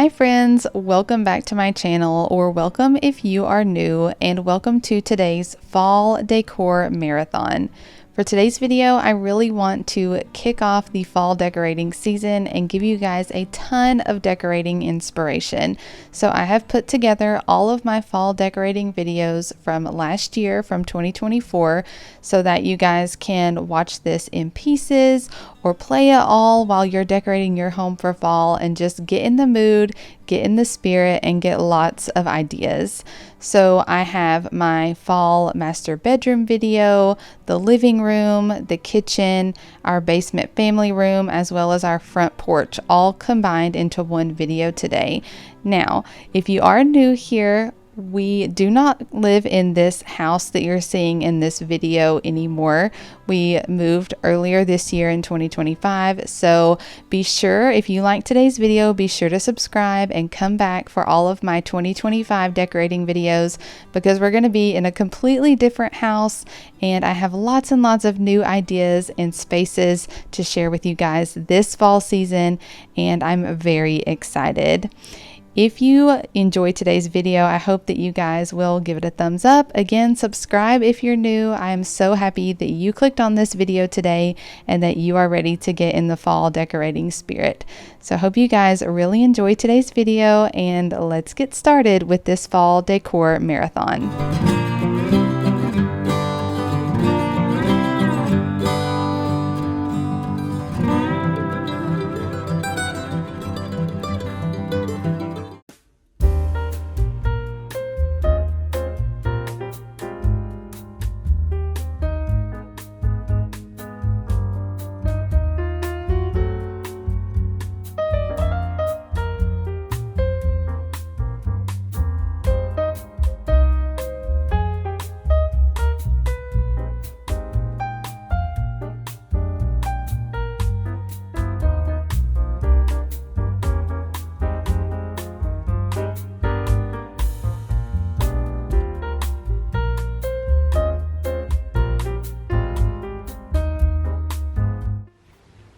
Hi friends, welcome back to my channel, or welcome if you are new, and welcome to today's fall decor marathon. For today's video, I really want to kick off the fall decorating season and give you guys a ton of decorating inspiration. So I have put together all of my fall decorating videos from last year, from 2024, so that you guys can watch this in pieces or play it all while you're decorating your home for fall and just get in the mood, get in the spirit, and get lots of ideas. So I have my fall master bedroom video, the living room, the kitchen, our basement family room, as well as our front porch, all combined into one video today. Now, if you are new here, we do not live in this house that you're seeing in this video anymore. We moved earlier this year in 2025. So be sure, if you like today's video, be sure to subscribe and come back for all of my 2025 decorating videos, because we're going to be in a completely different house and I have lots and lots of new ideas and spaces to share with you guys this fall season, and I'm very excited. If you enjoyed today's video, I hope that you guys will give it a thumbs up. Again, subscribe if you're new. I am so happy that you clicked on this video today and that you are ready to get in the fall decorating spirit. So I hope you guys really enjoyed today's video, and let's get started with this fall decor marathon.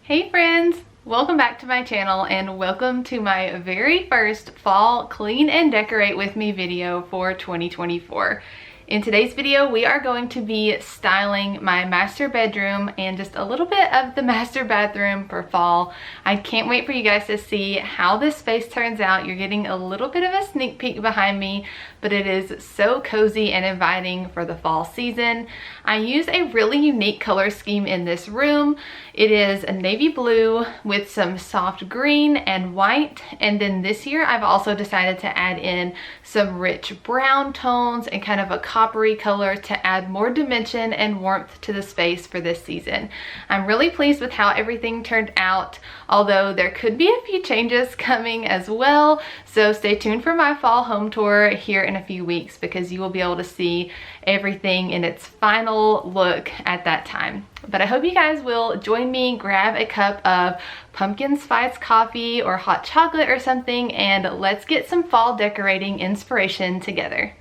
Hey friends, welcome back to my channel and welcome to my very first fall clean and decorate with me video for 2024. In today's video, we are going to be styling my master bedroom and just a little bit of the master bathroom for fall. I can't wait for you guys to see how this space turns out. You're getting a little bit of a sneak peek behind me, but it is so cozy and inviting for the fall season. I use a really unique color scheme in this room. It is a navy blue with some soft green and white, and then this year I've also decided to add in some rich brown tones and kind of a coppery color to add more dimension and warmth to the space for this season. I'm really pleased with how everything turned out, although there could be a few changes coming as well. So stay tuned for my fall home tour here in a few weeks, because you will be able to see everything in its final look at that time. But I hope you guys will join me, grab a cup of pumpkin spice coffee or hot chocolate or something, and let's get some fall decorating inspiration together.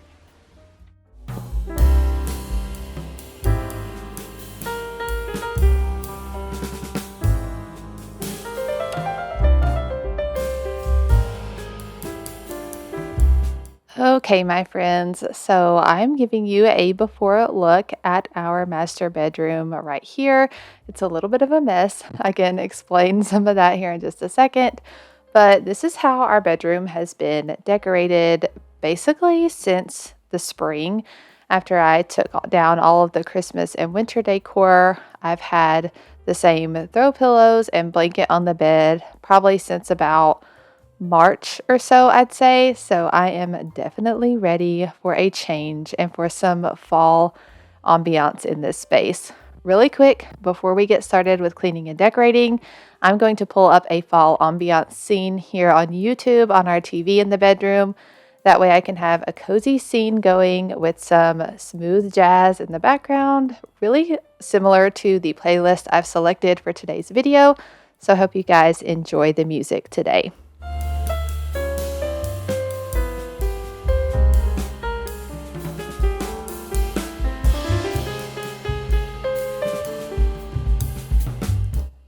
Okay, my friends, so I'm giving you a before look at our master bedroom right here. It's a little bit of a mess. I can explain some of that here in just a second, but this is how our bedroom has been decorated basically since the spring. After I took down all of the Christmas and winter decor, I've had the same throw pillows and blanket on the bed probably since about March or so, I'd say. So I am definitely ready for a change and for some fall ambiance in this space. Really quick, before we get started with cleaning and decorating, I'm going to pull up a fall ambiance scene here on YouTube on our TV in the bedroom. That way I can have a cozy scene going with some smooth jazz in the background, really similar to the playlist I've selected for today's video. So I hope you guys enjoy the music today.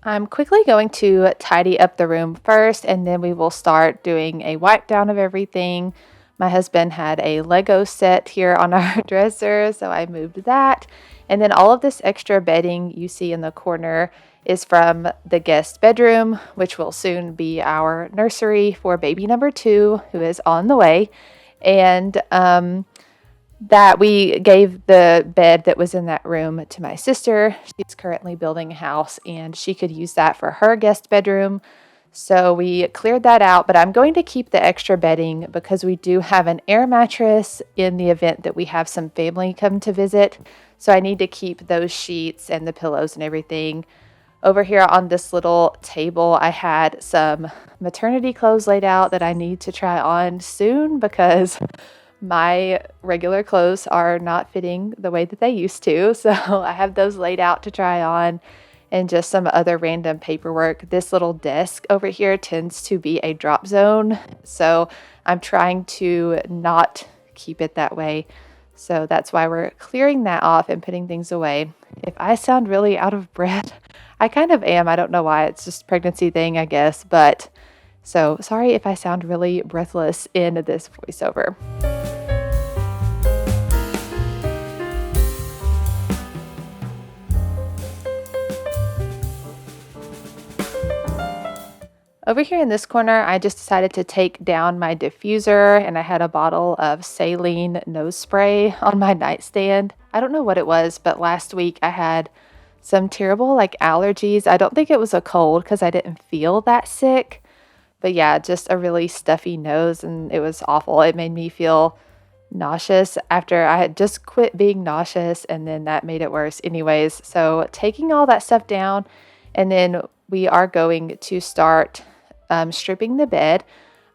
I'm quickly going to tidy up the room first, and then we will start doing a wipe down of everything. My husband had a Lego set here on our dresser, so I moved that. And then all of this extra bedding you see in the corner is from the guest bedroom, which will soon be our nursery for baby number 2, who is on the way. And that we gave the bed that was in that room to my sister. She's currently building a house and she could use that for her guest bedroom. So we cleared that out, but I'm going to keep the extra bedding because we do have an air mattress in the event that we have some family come to visit. So I need to keep those sheets and the pillows and everything. Over here on this little table, I had some maternity clothes laid out that I need to try on soon because my regular clothes are not fitting the way that they used to. So I have those laid out to try on and just some other random paperwork. This little desk over here tends to be a drop zone. So I'm trying to not keep it that way. So that's why we're clearing that off and putting things away. If I sound really out of breath, I kind of am. I don't know why. It's just a pregnancy thing, I guess. But so sorry if I sound really breathless in this voiceover. Over here in this corner, I just decided to take down my diffuser, and I had a bottle of saline nose spray on my nightstand. I don't know what it was, but last week I had some terrible allergies. I don't think it was a cold because I didn't feel that sick. But yeah, just a really stuffy nose, and it was awful. It made me feel nauseous after I had just quit being nauseous, and then that made it worse anyways. So taking all that stuff down, and then we are going to start stripping the bed.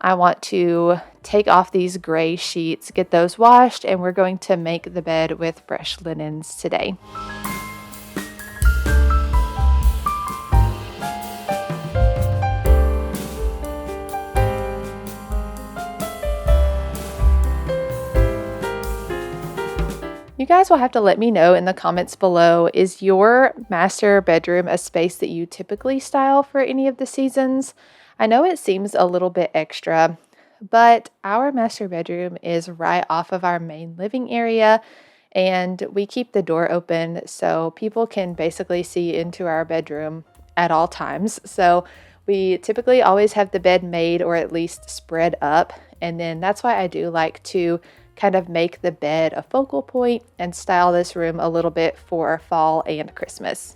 I want to take off these gray sheets, get those washed, and we're going to make the bed with fresh linens today. You guys will have to let me know in the comments below, is your master bedroom a space that you typically style for any of the seasons? I know it seems a little bit extra, but our master bedroom is right off of our main living area, and we keep the door open so people can basically see into our bedroom at all times. So we typically always have the bed made or at least spread up, and then that's why I do like to kind of make the bed a focal point and style this room a little bit for fall and Christmas.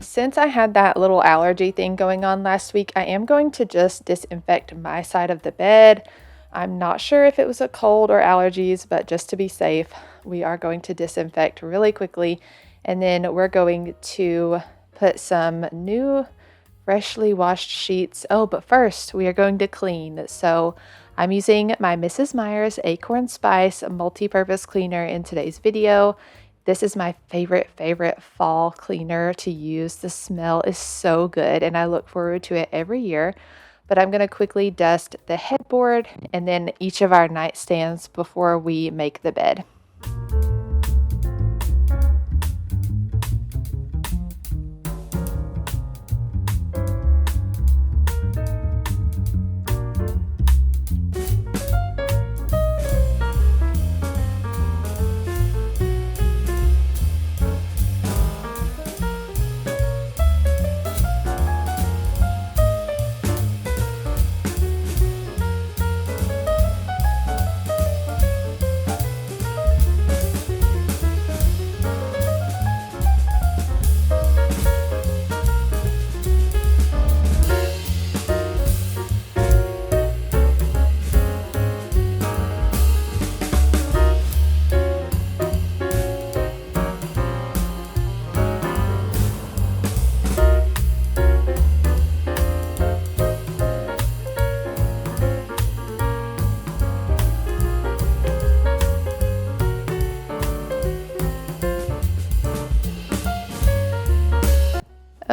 Since I had that little allergy thing going on last week, I am going to just disinfect my side of the bed. I'm not sure if it was a cold or allergies, but just to be safe, we are going to disinfect really quickly. And then we're going to put some new freshly washed sheets. Oh, but first we are going to clean. So I'm using my Mrs. Meyer's Acorn Spice multi-purpose cleaner in today's video. This is my favorite fall cleaner to use. The smell is so good and I look forward to it every year. But I'm going to quickly dust the headboard and then each of our nightstands before we make the bed.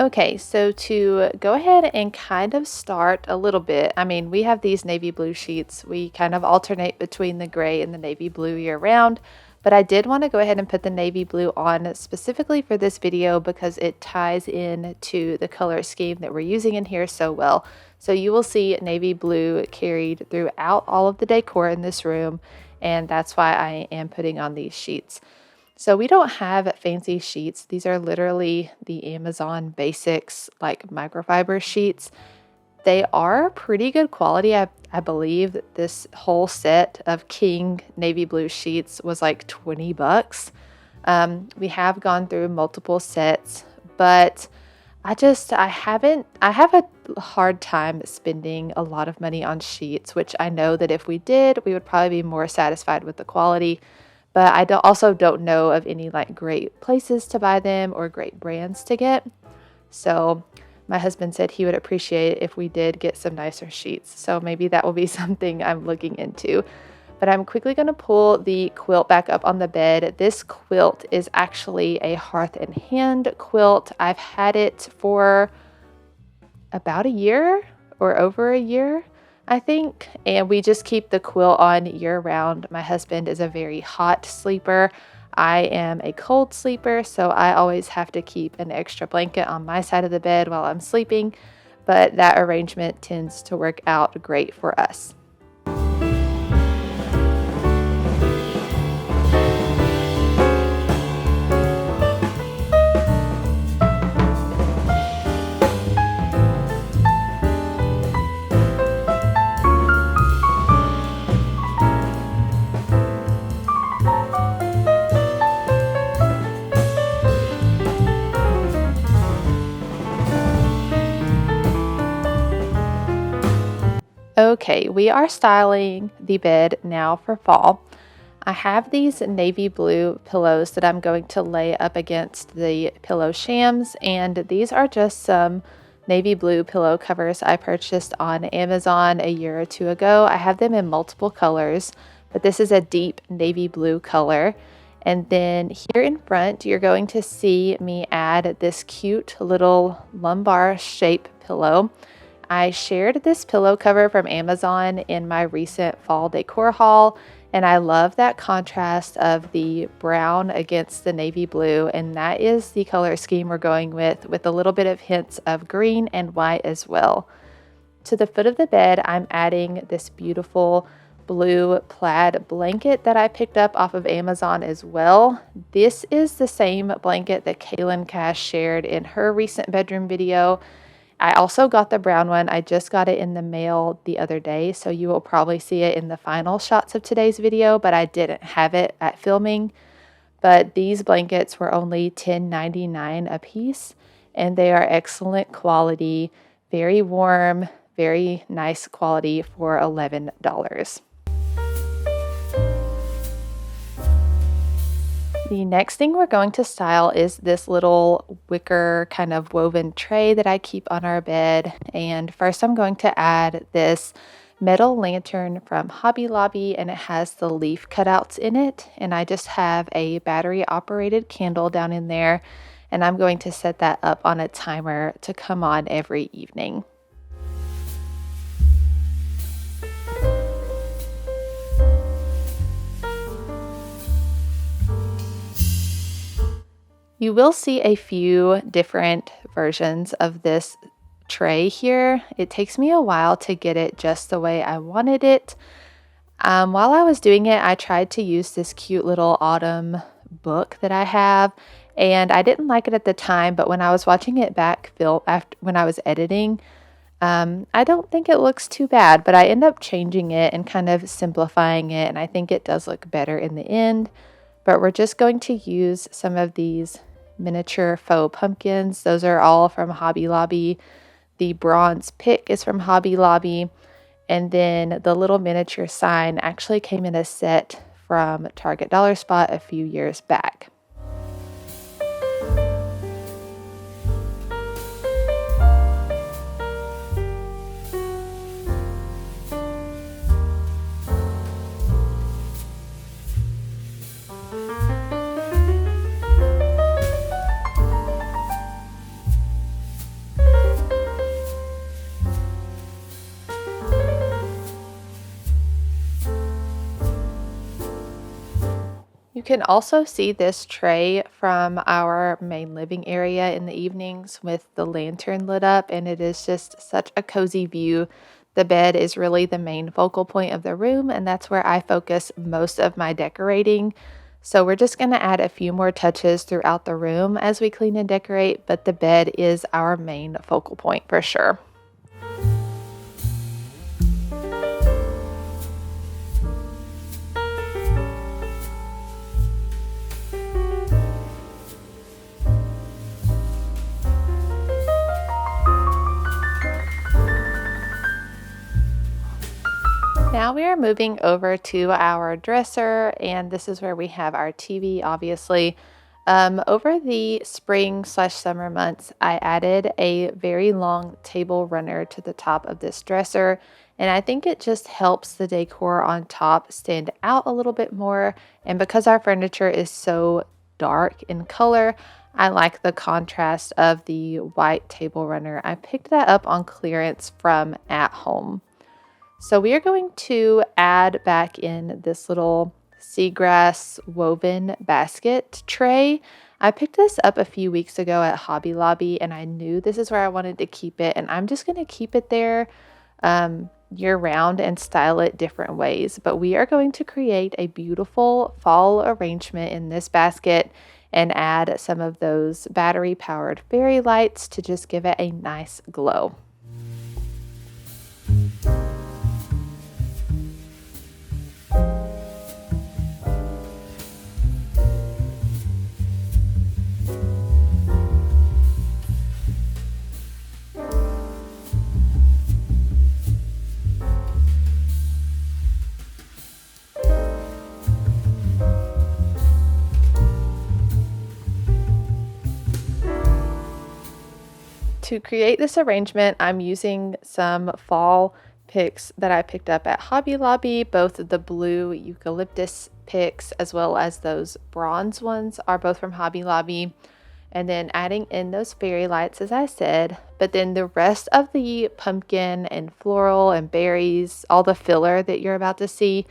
Okay, so to go ahead and kind of start a little bit, I mean, we have these navy blue sheets. We kind of alternate between the gray and the navy blue year round, but I did want to go ahead and put the navy blue on specifically for this video because it ties in to the color scheme that we're using in here so well. So you will see navy blue carried throughout all of the decor in this room, and that's why I am putting on these sheets. So we don't have fancy sheets. These are literally the Amazon Basics like microfiber sheets. They are pretty good quality. I believe that this whole set of king navy blue sheets was like 20 bucks. We have gone through multiple sets, but I have a hard time spending a lot of money on sheets, which I know that if we did, we would probably be more satisfied with the quality. But I also don't know of any like great places to buy them or great brands to get. So my husband said he would appreciate it if we did get some nicer sheets. So maybe that will be something I'm looking into. But I'm quickly going to pull the quilt back up on the bed. This quilt is actually a Hearth and Hand quilt. I've had it for about a year or over a year, I think, and we just keep the quilt on year round. My husband is a very hot sleeper. I am a cold sleeper, so I always have to keep an extra blanket on my side of the bed while I'm sleeping, but that arrangement tends to work out great for us. Okay, we are styling the bed now for fall. I have these navy blue pillows that I'm going to lay up against the pillow shams, and these are just some navy blue pillow covers I purchased on Amazon a year or two ago. I have them in multiple colors, but this is a deep navy blue color. And then here in front, you're going to see me add this cute little lumbar shape pillow. I shared this pillow cover from Amazon in my recent fall decor haul, and I love that contrast of the brown against the navy blue, and that is the color scheme we're going with a little bit of hints of green and white as well. To the foot of the bed, I'm adding this beautiful blue plaid blanket that I picked up off of Amazon as well. This is the same blanket that Kaylin Cash shared in her recent bedroom video. I also got the brown one. I just got it in the mail the other day, so you will probably see it in the final shots of today's video, but I didn't have it at filming. But these blankets were only $10.99 a piece, and they are excellent quality, very warm, very nice quality for $11. The next thing we're going to style is this little wicker kind of woven tray that I keep on our bed. And first I'm going to add this metal lantern from Hobby Lobby, and it has the leaf cutouts in it. And I just have a battery operated candle down in there, and I'm going to set that up on a timer to come on every evening. You will see a few different versions of this tray here. It takes me a while to get it just the way I wanted it. While I was doing it, I tried to use this cute little autumn book that I have, and I didn't like it at the time, but when I was watching it back when I was editing, I don't think it looks too bad, but I end up changing it and kind of simplifying it, and I think it does look better in the end. But we're just going to use some of these miniature faux pumpkins. Those are all from Hobby Lobby. The bronze pick is from Hobby Lobby. And then the little miniature sign actually came in a set from Target Dollar Spot a few years back. can also see this tray from our main living area in the evenings with the lantern lit up, and it is just such a cozy view. The bed is really the main focal point of the room, and that's where I focus most of my decorating. So we're just going to add a few more touches throughout the room as we clean and decorate, but the bed is our main focal point for sure. Now we are moving over to our dresser, and this is where we have our TV, obviously. Over the spring/summer months, I added a very long table runner to the top of this dresser, and I think it just helps the decor on top stand out a little bit more. And because our furniture is so dark in color, I like the contrast of the white table runner. I picked that up on clearance from At Home. So we are going to add back in this little seagrass woven basket tray. I picked this up a few weeks ago at Hobby Lobby, and I knew this is where I wanted to keep it, and I'm just going to keep it there year round and style it different ways. But we are going to create a beautiful fall arrangement in this basket and add some of those battery powered fairy lights to just give it a nice glow. To create this arrangement, I'm using some fall picks that I picked up at Hobby Lobby. Both the blue eucalyptus picks as well as those bronze ones are both from Hobby Lobby. And then adding in those fairy lights, as I said. But then the rest of the pumpkin and floral and berries, all the filler that you're about to see,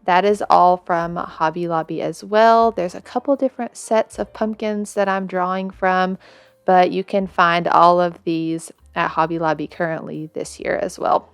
that is all from Hobby Lobby as well. There's a couple different sets of pumpkins that I'm drawing from, but you can find all of these at Hobby Lobby currently this year as well.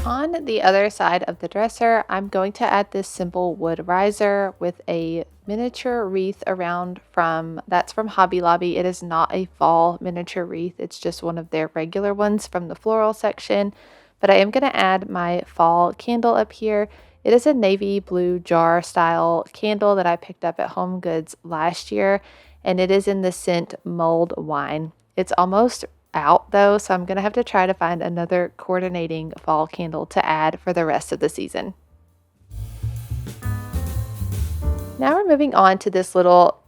On the other side of the dresser, I'm going to add this simple wood riser with a miniature wreath around that's from Hobby Lobby. It is not a fall miniature wreath. It's just one of their regular ones from the floral section. But I am going to add my fall candle up here. It is a navy blue jar style candle that I picked up at Home Goods last year, and it is in the scent mulled wine. It's almost out though, so I'm gonna have to try to find another coordinating fall candle to add for the rest of the season. Now we're moving on to this little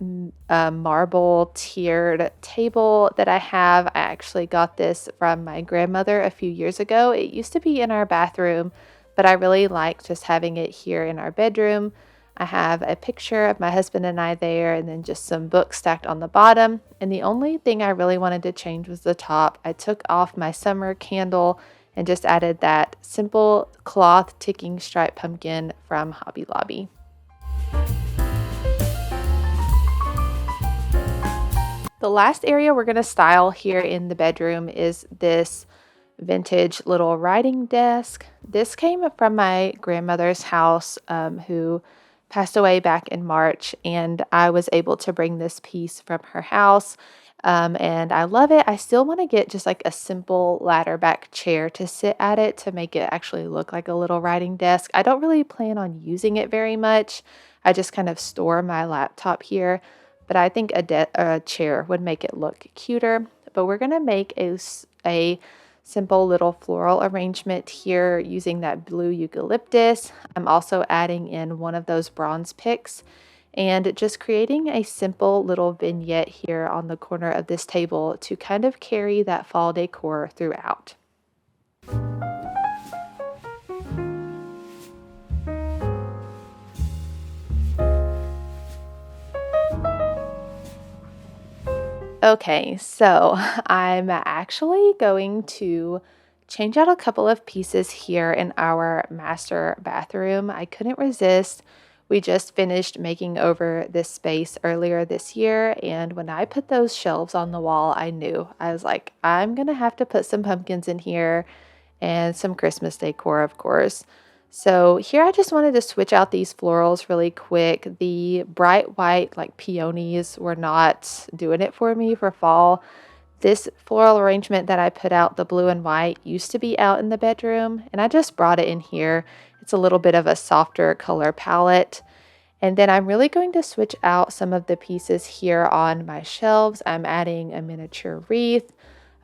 marble tiered table that I have. I actually got this from my grandmother a few years ago. It used to be in our bathroom, but I really like just having it here in our bedroom. I have a picture of my husband and I there, and then just some books stacked on the bottom. And the only thing I really wanted to change was the top. I took off my summer candle and just added that simple cloth ticking stripe pumpkin from Hobby Lobby. The last area we're going to style here in the bedroom is this vintage little writing desk. This came from my grandmother's house, who passed away back in March, and I was able to bring this piece from her house. And I love it. I still want to get just like a simple ladder back chair to sit at it to make it actually look like a little writing desk. I don't really plan on using it very much. I just kind of store my laptop here, but I think a chair would make it look cuter. But we're going to make a simple little floral arrangement here using that blue eucalyptus. I'm also adding in one of those bronze picks and just creating a simple little vignette here on the corner of this table to kind of carry that fall decor throughout. Okay, so I'm actually going to change out a couple of pieces here in our master bathroom. I couldn't resist. We just finished making over this space earlier this year, and when I put those shelves on the wall, I knew. I was like, I'm gonna have to put some pumpkins in here and some Christmas decor, of course. So here I just wanted to switch out these florals really quick. The bright white like peonies were not doing it for me for fall. This floral arrangement that I put out, the blue and white, used to be out in the bedroom, and I just brought it in here. It's a little bit of a softer color palette. And then I'm really going to switch out some of the pieces here on my shelves. I'm adding a miniature wreath,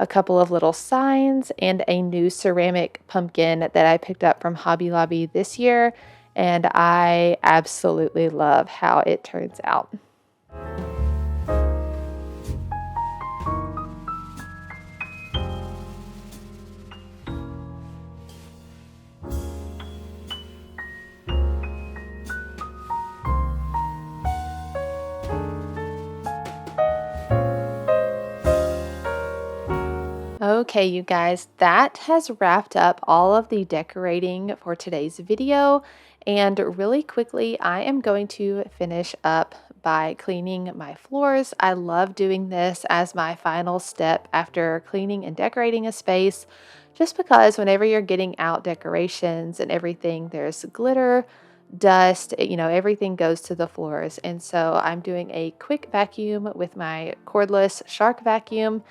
a couple of little signs, and a new ceramic pumpkin that I picked up from Hobby Lobby this year, and I absolutely love how it turns out. Okay, you guys, that has wrapped up all of the decorating for today's video. And really quickly, I am going to finish up by cleaning my floors. I love doing this as my final step after cleaning and decorating a space, just because whenever you're getting out decorations and everything, there's glitter, dust, everything goes to the floors. And so I'm doing a quick vacuum with my cordless shark vacuum.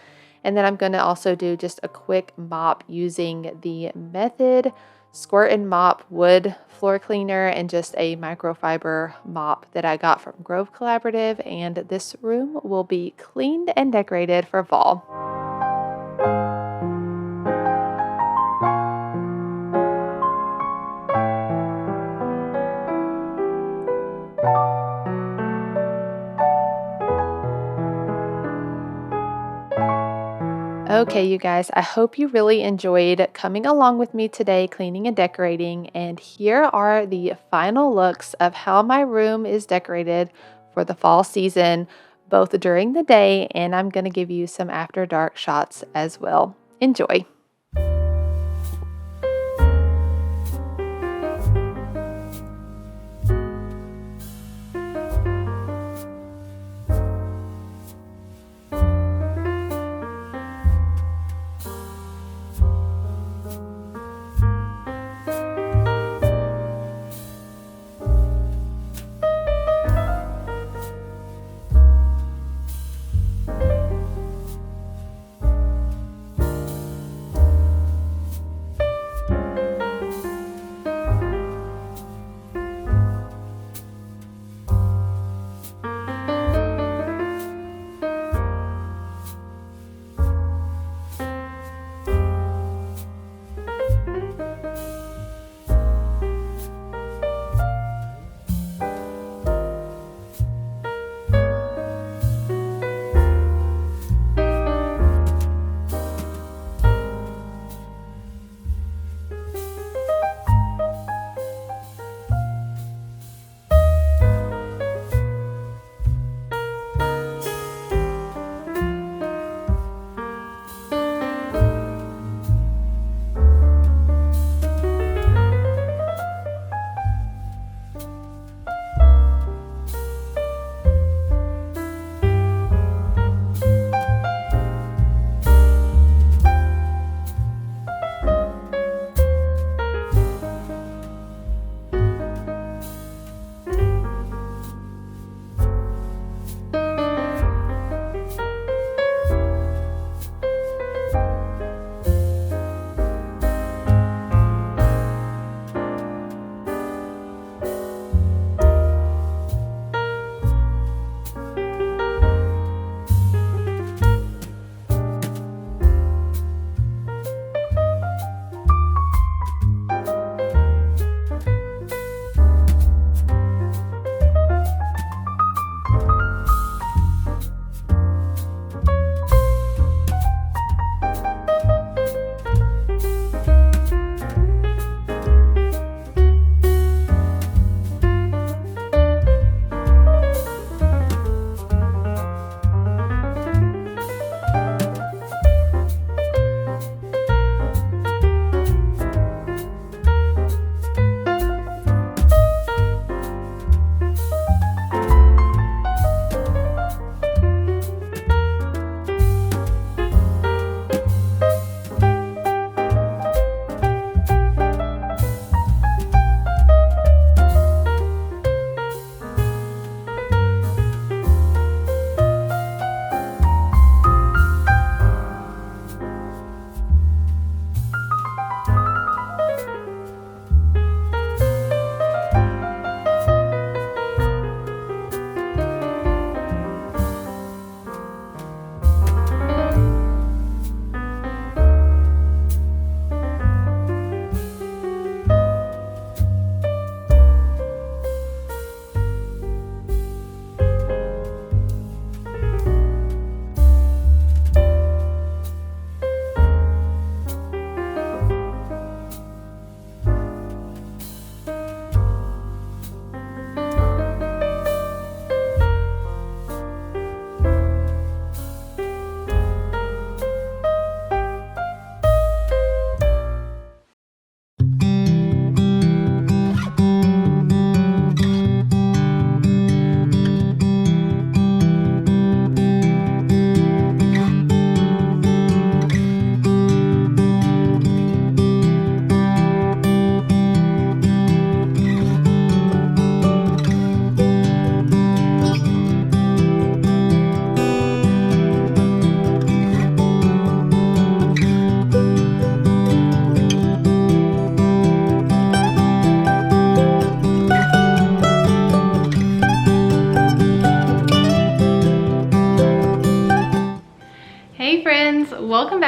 And then I'm going to also do just a quick mop using the Method Squirt and Mop wood floor cleaner and just a microfiber mop that I got from Grove Collaborative. And this room will be cleaned and decorated for fall. Okay, you guys, I hope you really enjoyed coming along with me today cleaning and decorating, and here are the final looks of how my room is decorated for the fall season, both during the day, and I'm going to give you some after dark shots as well. Enjoy!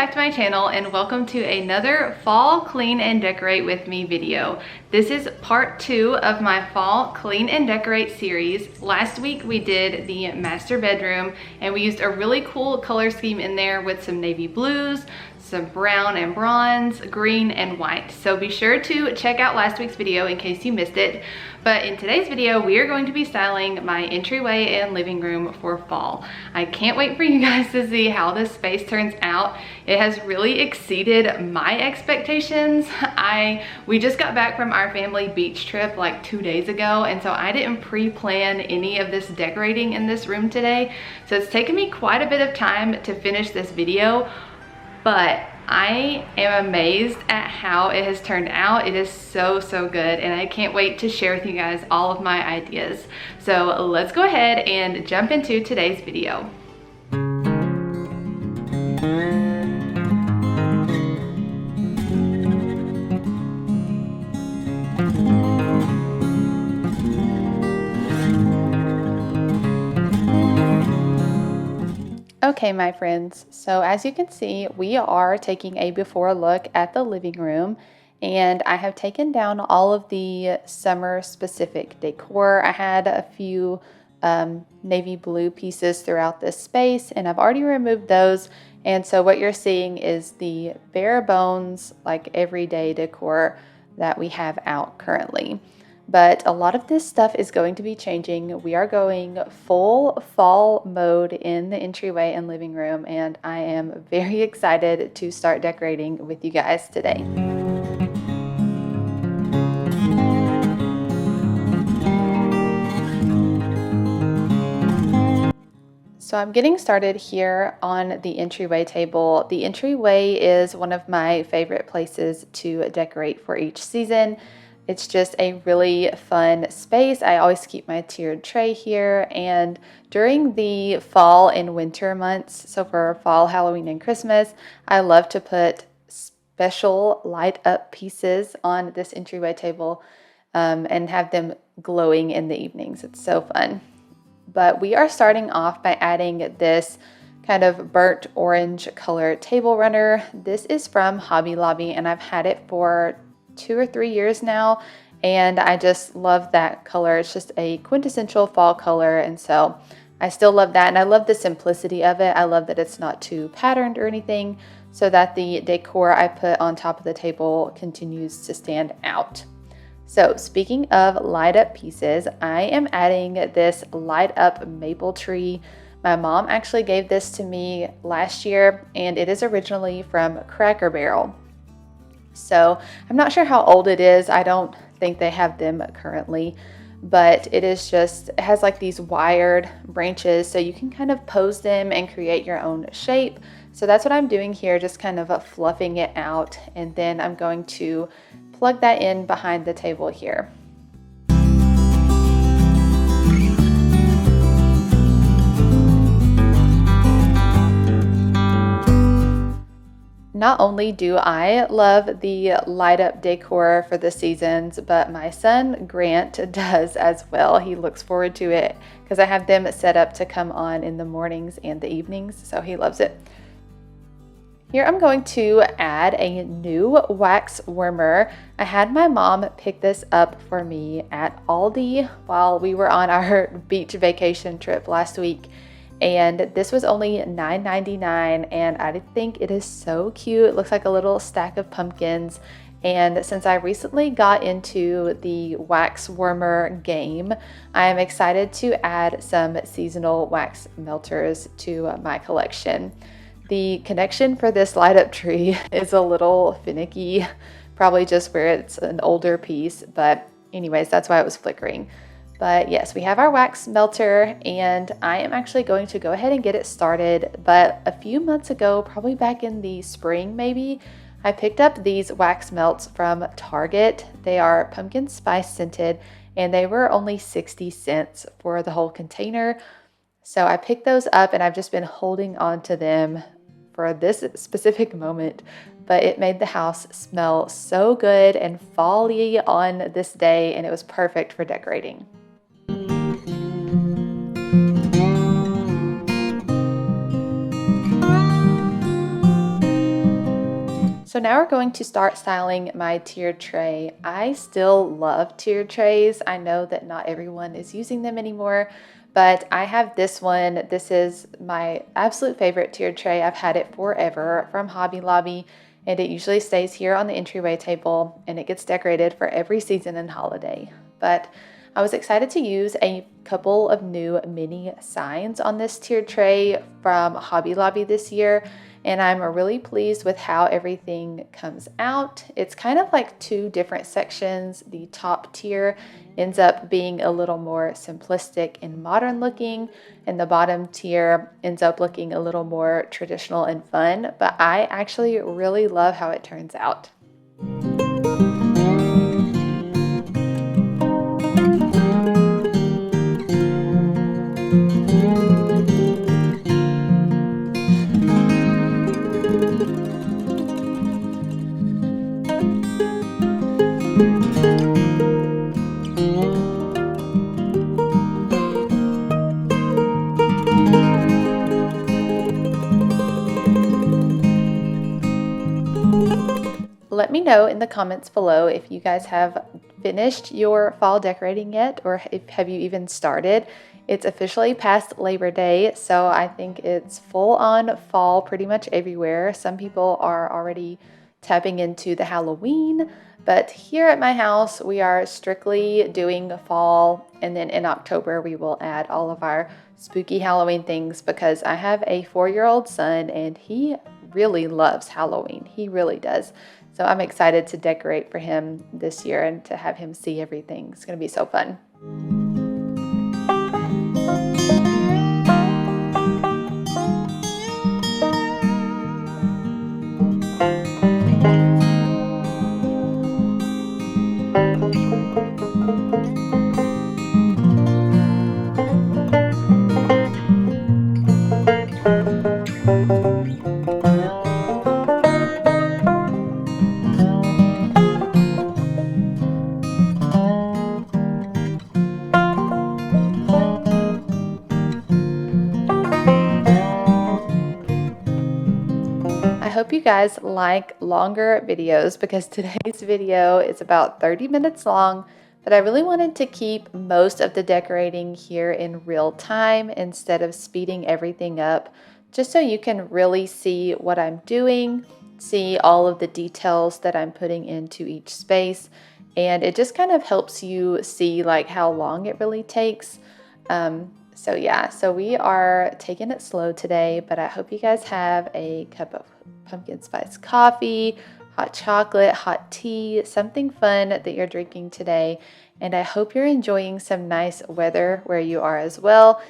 back to my channel and welcome to another fall clean and decorate with me video. This is part 2 of my fall clean and decorate series. Last week we did the master bedroom and we used a really cool color scheme in there with some navy blues, some brown and bronze, green and white. So be sure to check out last week's video in case you missed it. But in today's video, we are going to be styling my entryway and living room for fall. I can't wait for you guys to see how this space turns out. It has really exceeded my expectations. We just got back from our family beach trip like 2 days ago, and so I didn't pre-plan any of this decorating in this room today. So it's taken me quite a bit of time to finish this video, but I am amazed at how it has turned out. It is so good, and I can't wait to share with you guys all of my ideas. So let's go ahead and jump into today's video. Okay, my friends, so as you can see, we are taking a before look at the living room, and I have taken down all of the summer specific decor. I had a few navy blue pieces throughout this space, and I've already removed those. And so what you're seeing is the bare bones, like everyday decor that we have out currently. But a lot of this stuff is going to be changing. We are going full fall mode in the entryway and living room, and I am very excited to start decorating with you guys today. So I'm getting started here on the entryway table. The entryway is one of my favorite places to decorate for each season. It's just a really fun space. I always keep my tiered tray here, and during the fall and winter months, so for fall, Halloween, and Christmas, I love to put special light up pieces on this entryway table and have them glowing in the evenings. It's so fun. But we are starting off by adding this kind of burnt orange color table runner. This is from Hobby Lobby, and I've had it for 2 or 3 years now, and I just love that color. It's just a quintessential fall color, and so I still love that, and I love the simplicity of it. I love that it's not too patterned or anything, so that the decor I put on top of the table continues to stand out. So speaking of light up pieces, I am adding this light up maple tree. My mom actually gave this to me last year, and it is originally from Cracker Barrel. So I'm not sure how old it is. I don't think they have them currently, but it has like these wired branches, so you can kind of pose them and create your own shape. So that's what I'm doing here, just kind of fluffing it out, and then I'm going to plug that in behind the table here. Not only do I love the light up decor for the seasons, but my son Grant does as well. He looks forward to it because I have them set up to come on in the mornings and the evenings, so he loves it. Here I'm going to add a new wax warmer. I had my mom pick this up for me at Aldi while we were on our beach vacation trip last week. And this was only $9.99, and I think it is so cute. It looks like a little stack of pumpkins. And since I recently got into the wax warmer game, I am excited to add some seasonal wax melters to my collection. The connection for this light up tree is a little finicky, probably just where it's an older piece, but anyways, that's why it was flickering. But yes, we have our wax melter, and I am actually going to go ahead and get it started. But a few months ago, probably back in the spring maybe, I picked up these wax melts from Target. They are pumpkin spice scented, and they were only 60 cents for the whole container. So I picked those up, and I've just been holding on to them for this specific moment. But it made the house smell so good and fall-y on this day, and it was perfect for decorating. So now we're going to start styling my tiered tray. I still love tiered trays. I know that not everyone is using them anymore, but I have this one. This is my absolute favorite tiered tray. I've had it forever from Hobby Lobby, and it usually stays here on the entryway table, and it gets decorated for every season and holiday. But I was excited to use a couple of new mini signs on this tiered tray from Hobby Lobby this year, and I'm really pleased with how everything comes out. It's kind of like two different sections. The top tier ends up being a little more simplistic and modern looking, and the bottom tier ends up looking a little more traditional and fun, but I actually really love how it turns out. Let me know in the comments below if you guys have finished your fall decorating yet, or have you even started. It's officially past Labor Day, so I think it's full on fall pretty much everywhere. Some people are already tapping into the Halloween, but here at my house we are strictly doing fall, and then in October we will add all of our spooky Halloween things because I have a 4-year-old son and he really loves Halloween. He really does. So I'm excited to decorate for him this year and to have him see everything. It's going to be so fun. I hope you guys like longer videos because today's video is about 30 minutes long, but I really wanted to keep most of the decorating here in real time instead of speeding everything up, just so you can really see what I'm doing, see all of the details that I'm putting into each space, and it just kind of helps you see like how long it really takes. So yeah, so we are taking it slow today, but I hope you guys have a cup of pumpkin spice coffee, hot chocolate, hot tea, something fun that you're drinking today. And I hope you're enjoying some nice weather where you are as well.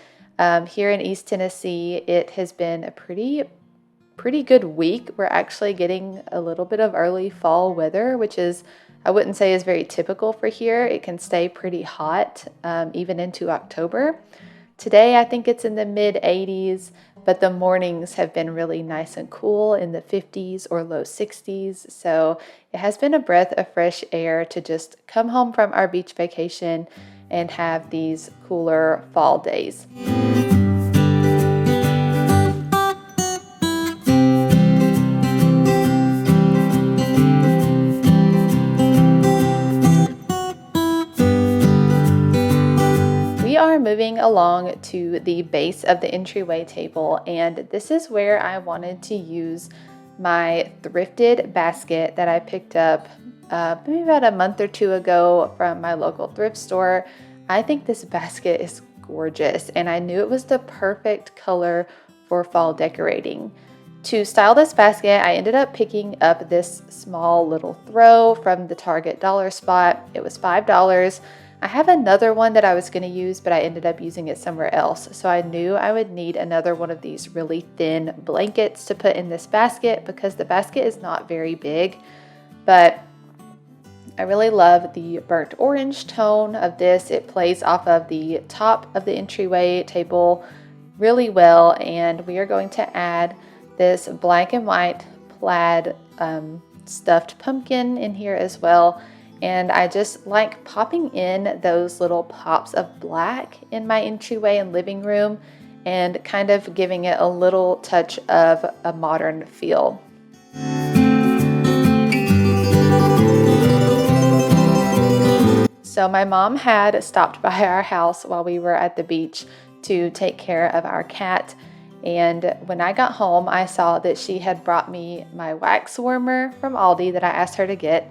Here in East Tennessee, it has been a pretty good week. We're actually getting a little bit of early fall weather, which is, I wouldn't say is very typical for here. It can stay pretty hot even into October. Today, I think it's in the mid 80s, but the mornings have been really nice and cool in the 50s or low 60s. So it has been a breath of fresh air to just come home from our beach vacation and have these cooler fall days. We are moving along to the base of the entryway table, and this is where I wanted to use my thrifted basket that I picked up maybe about a month or two ago from my local thrift store. I think this basket is gorgeous, and I knew it was the perfect color for fall decorating. To style this basket, I ended up picking up this small little throw from the Target dollar spot. It was $5. I have another one that I was going to use, but I ended up using it somewhere else. So I knew I would need another one of these really thin blankets to put in this basket because the basket is not very big. But I really love the burnt orange tone of this. It plays off of the top of the entryway table really well. And we are going to add this black and white plaid stuffed pumpkin in here as well. And I just like popping in those little pops of black in my entryway and living room and kind of giving it a little touch of a modern feel. So my mom had stopped by our house while we were at the beach to take care of our cat. And when I got home, I saw that she had brought me my wax warmer from Aldi that I asked her to get.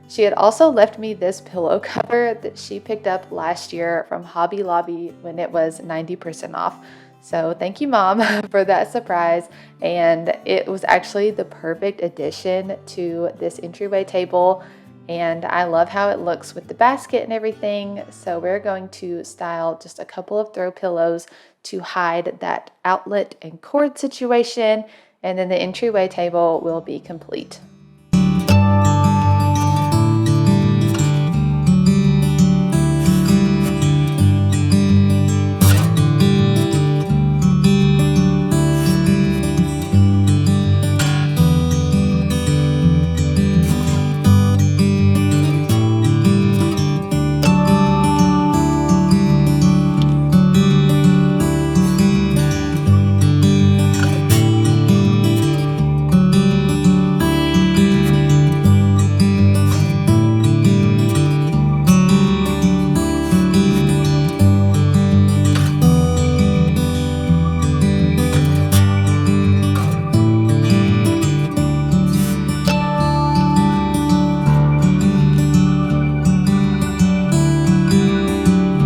She had also left me this pillow cover that she picked up last year from Hobby Lobby when it was 90% off. So thank you, Mom, for that surprise. And it was actually the perfect addition to this entryway table. And I love how it looks with the basket and everything. So we're going to style just a couple of throw pillows to hide that outlet and cord situation. And then the entryway table will be complete.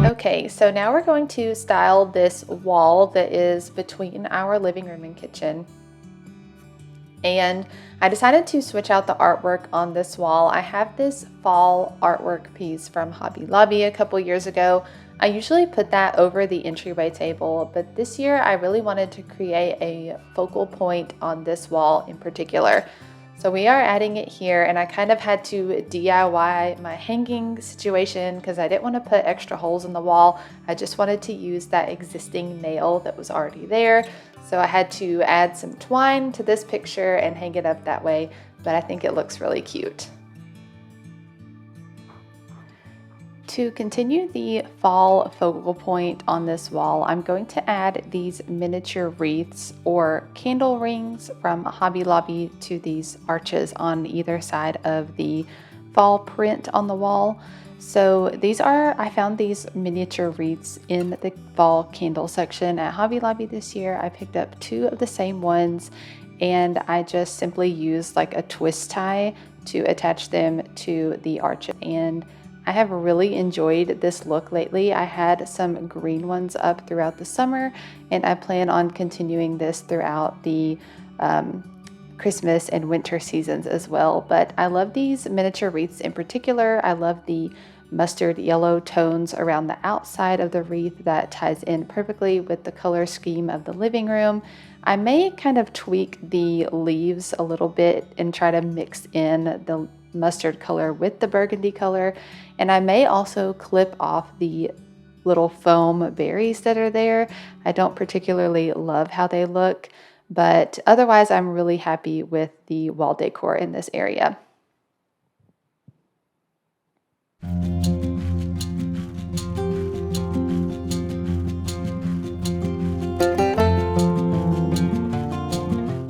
Okay, so now we're going to style this wall that is between our living room and kitchen. And I decided to switch out the artwork on this wall. I have this fall artwork piece from Hobby Lobby a couple years ago. I usually put that over the entryway table, but this year I really wanted to create a focal point on this wall in particular. So we are adding it here, and I kind of had to DIY my hanging situation because I didn't want to put extra holes in the wall. I just wanted to use that existing nail that was already there. So I had to add some twine to this picture and hang it up that way, but I think it looks really cute. To continue the fall focal point on this wall, I'm going to add these miniature wreaths or candle rings from Hobby Lobby to these arches on either side of the fall print on the wall. So I found these miniature wreaths in the fall candle section at Hobby Lobby this year. I picked up 2 of the same ones, and I just simply used like a twist tie to attach them to the arch. And I have really enjoyed this look lately. I had some green ones up throughout the summer, and I plan on continuing this throughout the Christmas and winter seasons as well. But I love these miniature wreaths in particular. I love the mustard yellow tones around the outside of the wreath that ties in perfectly with the color scheme of the living room. I may kind of tweak the leaves a little bit and try to mix in the mustard color with the burgundy color, and I may also clip off the little foam berries that are there. I don't particularly love how they look, but otherwise I'm really happy with the wall decor in this area.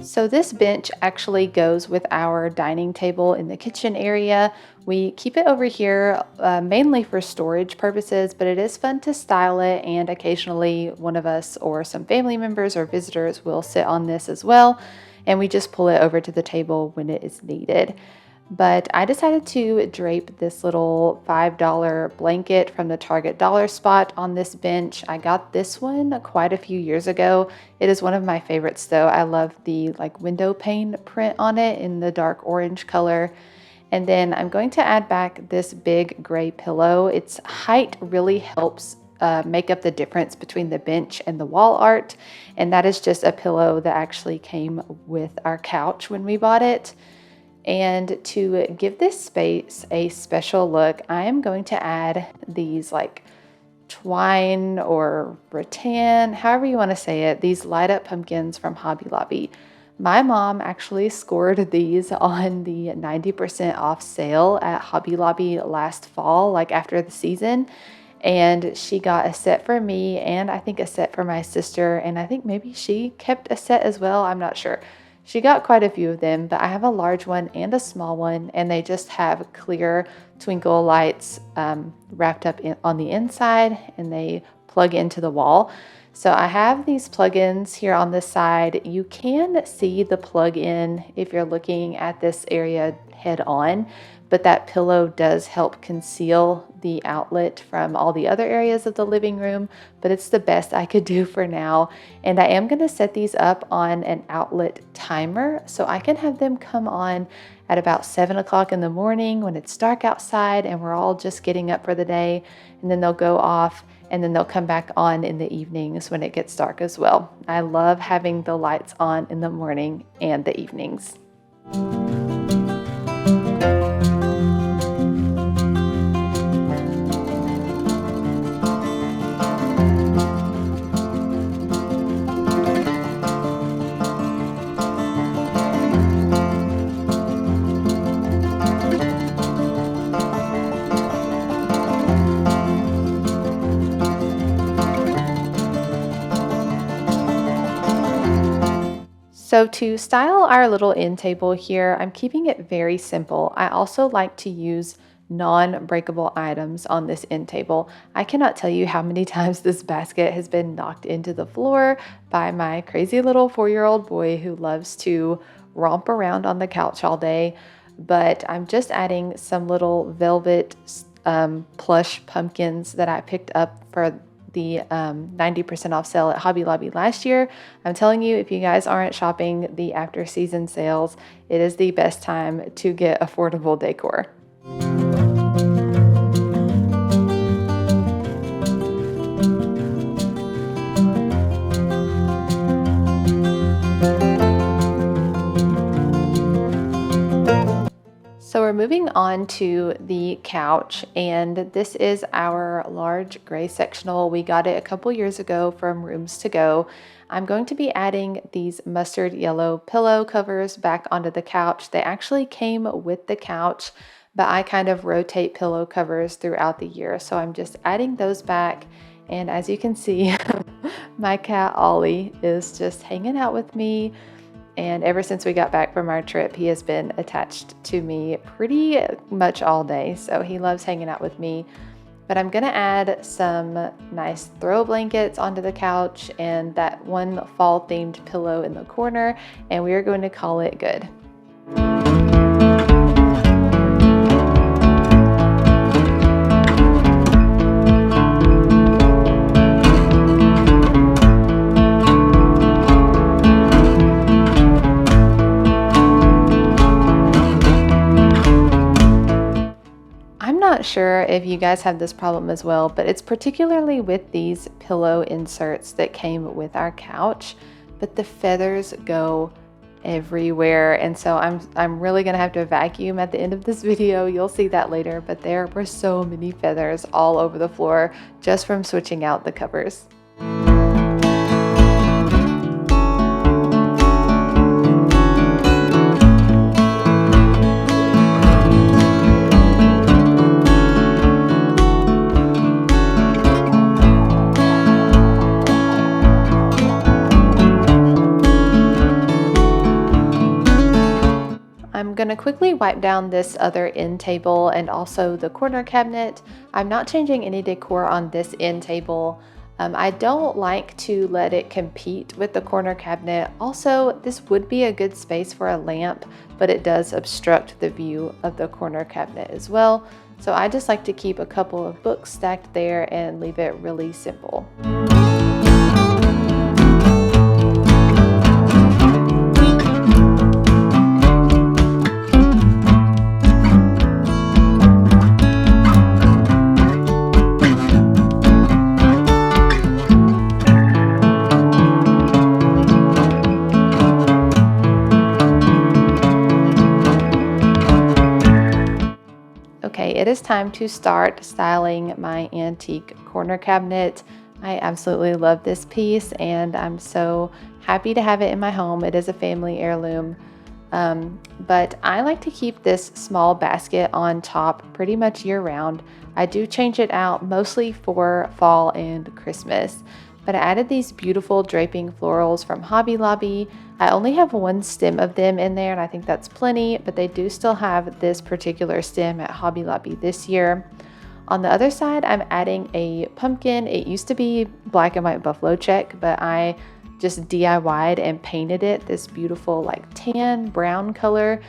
So this bench actually goes with our dining table in the kitchen area. We keep it over here mainly for storage purposes, but it is fun to style it, and occasionally one of us or some family members or visitors will sit on this as well, and we just pull it over to the table when it is needed. But I decided to drape this little $5 blanket from the Target dollar spot on this bench. I got this one quite a few years ago. It is one of my favorites though. I love the like window pane print on it in the dark orange color. And then I'm going to add back this big gray pillow. Its height really helps make up the difference between the bench and the wall art. And that is just a pillow that actually came with our couch when we bought it. And to give this space a special look, I am going to add these like twine or rattan, however you want to say it, these light up pumpkins from Hobby Lobby. My mom actually scored these on the 90% off sale at Hobby Lobby last fall, like after the season. And she got a set for me, and I think a set for my sister, and I think maybe she kept a set as well. I'm not sure. She got quite a few of them, but I have a large one and a small one, and they just have clear twinkle lights wrapped up on the inside, and they plug into the wall. So I have these plugins here on this side. You can see the plug-in if you're looking at this area head on, but that pillow does help conceal the outlet from all the other areas of the living room, but it's the best I could do for now. And I am gonna set these up on an outlet timer so I can have them come on at about 7 o'clock in the morning when it's dark outside and we're all just getting up for the day, and then they'll go off and then they'll come back on in the evenings when it gets dark as well. I love having the lights on in the morning and the evenings. So to style our little end table here, I'm keeping it very simple. I also like to use non-breakable items on this end table. I cannot tell you how many times this basket has been knocked into the floor by my crazy little 4-year-old boy who loves to romp around on the couch all day. But I'm just adding some little velvet plush pumpkins that I picked up for the 90% off sale at Hobby Lobby last year. I'm telling you, if you guys aren't shopping the after season sales, it is the best time to get affordable decor. So we're moving on to the couch, and this is our large gray sectional. We got it a couple years ago from Rooms to Go. I'm going to be adding these mustard yellow pillow covers back onto the couch. They actually came with the couch, but I kind of rotate pillow covers throughout the year. So I'm just adding those back. And as you can see, my cat Ollie is just hanging out with me. And ever since we got back from our trip, he has been attached to me pretty much all day. So he loves hanging out with me. But I'm gonna add some nice throw blankets onto the couch and that one fall themed pillow in the corner, and we are going to call it good. Not sure if you guys have this problem as well, but it's particularly with these pillow inserts that came with our couch, but the feathers go everywhere, and so I'm really gonna have to vacuum at the end of this video. You'll see that later, but there were so many feathers all over the floor just from switching out the covers. I'm gonna quickly wipe down this other end table and also the corner cabinet. I'm not changing any decor on this end table. I don't like to let it compete with the corner cabinet. Also, this would be a good space for a lamp, but it does obstruct the view of the corner cabinet as well. So I just like to keep a couple of books stacked there and leave it really simple. Okay, it is time to start styling my antique corner cabinet. I absolutely love this piece and I'm so happy to have it in my home. It is a family heirloom, but I like to keep this small basket on top pretty much year round. I do change it out mostly for fall and Christmas, But I added these beautiful draping florals from Hobby Lobby. I only have one stem of them in there, and I think that's plenty, but they do still have this particular stem at Hobby Lobby this year. On the other side, I'm adding a pumpkin. It used to be black and white buffalo check, but I just DIY'd and painted it this beautiful like tan brown color,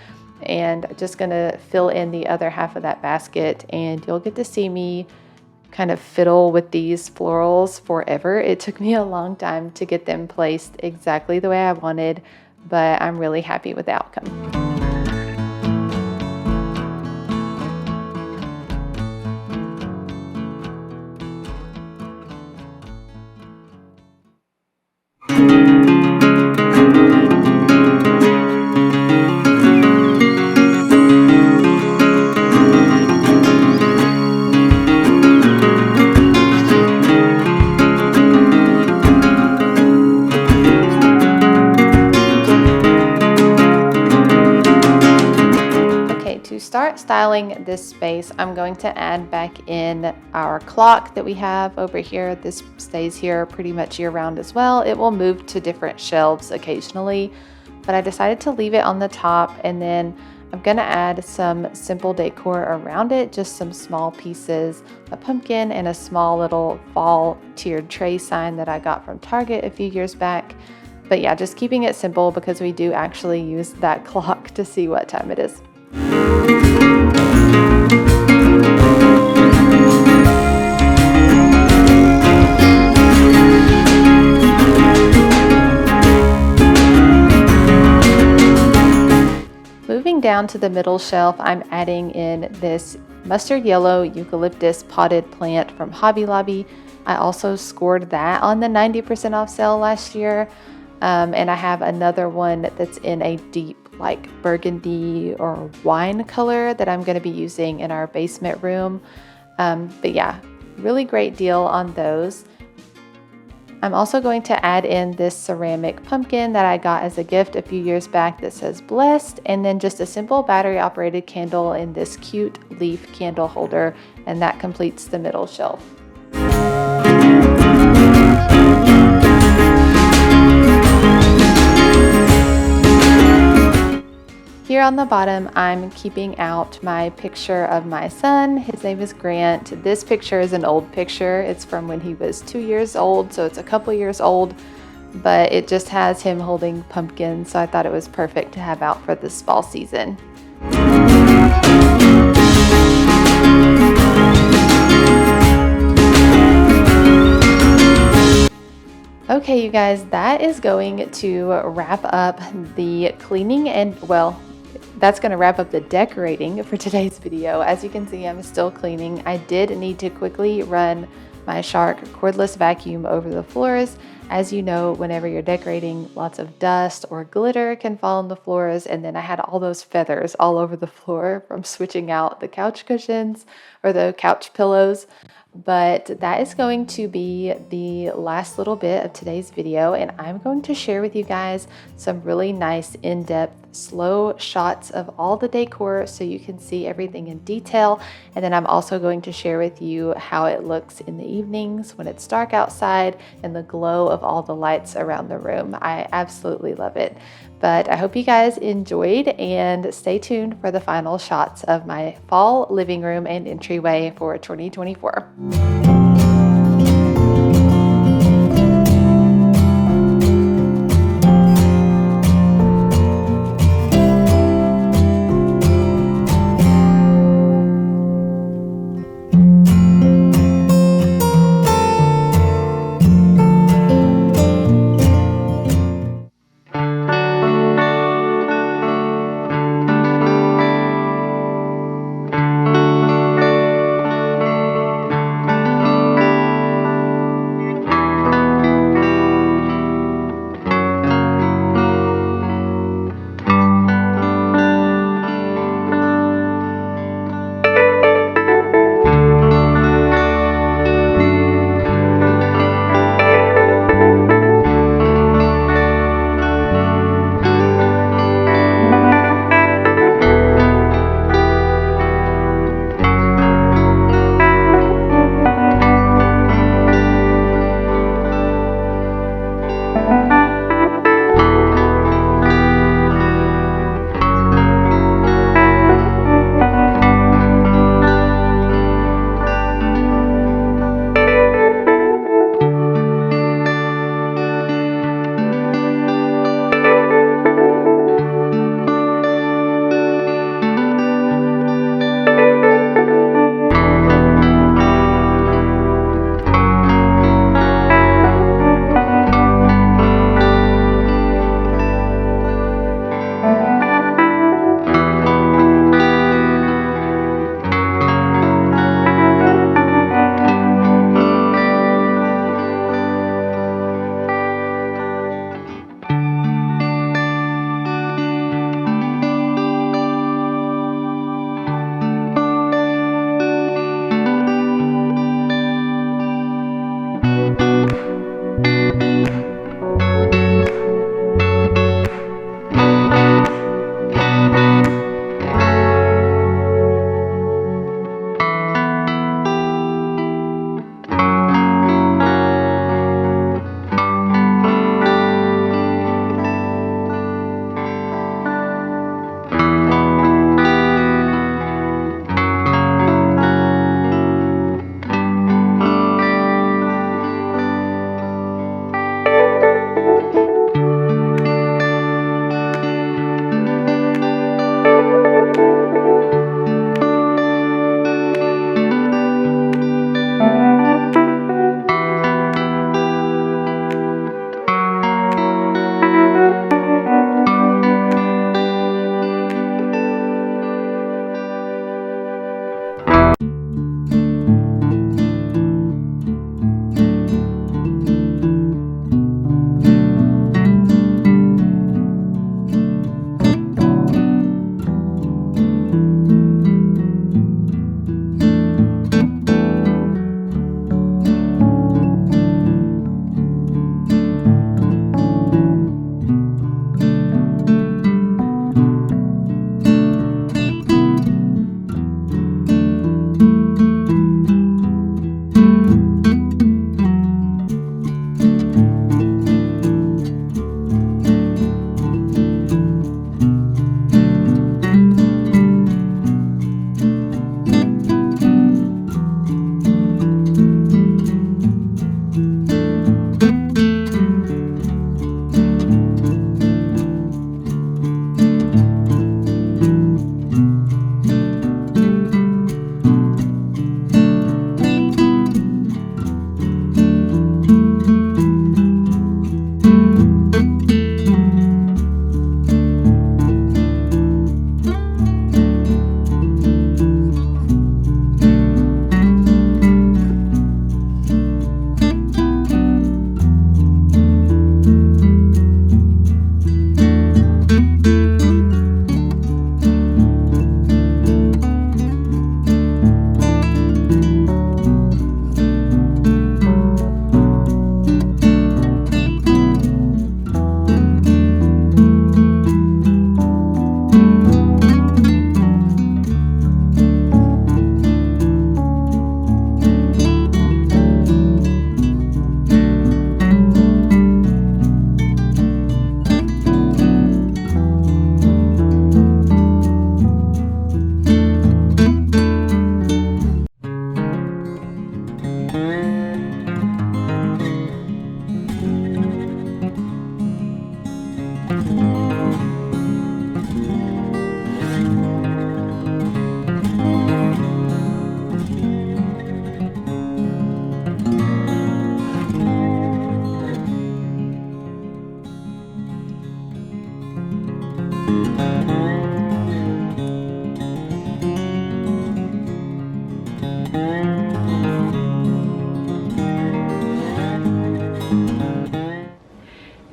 and just gonna fill in the other half of that basket, and you'll get to see me kind of fiddle with these florals forever. It took me a long time to get them placed exactly the way I wanted, but I'm really happy with the outcome. To start styling this space, I'm going to add back in our clock that we have over here. This stays here pretty much year round as well. It will move to different shelves occasionally, but I decided to leave it on the top, and then I'm going to add some simple decor around it, just some small pieces, a pumpkin and a small little fall tiered tray sign that I got from Target a few years back. But yeah, just keeping it simple because we do actually use that clock to see what time it is. Moving down to the middle shelf, I'm adding in this mustard yellow eucalyptus potted plant from Hobby Lobby. I also scored that on the 90% off sale last year. And I have another one that's in a deep like burgundy or wine color that I'm going to be using in our basement room. But yeah, really great deal on those. I'm also going to add in this ceramic pumpkin that I got as a gift a few years back that says blessed, and then just a simple battery operated candle in this cute leaf candle holder, and that completes the middle shelf. Here on the bottom, I'm keeping out my picture of my son. His name is Grant. This picture is an old picture. It's from when he was 2 years old, so it's a couple years old, but it just has him holding pumpkins, so I thought it was perfect to have out for this fall season. Okay, you guys, that is going to wrap up the cleaning and, well, that's going to wrap up the decorating for today's video. As you can see, I'm still cleaning. I did need to quickly run my Shark cordless vacuum over the floors. As you know, whenever you're decorating, lots of dust or glitter can fall on the floors, and then I had all those feathers all over the floor from switching out the couch cushions or the couch pillows. But that is going to be the last little bit of today's video, and I'm going to share with you guys some really nice in-depth slow shots of all the decor so you can see everything in detail. And then I'm also going to share with you how it looks in the evenings when it's dark outside and the glow of all the lights around the room. I absolutely love it. But I hope you guys enjoyed, and stay tuned for the final shots of my fall living room and entryway for 2024.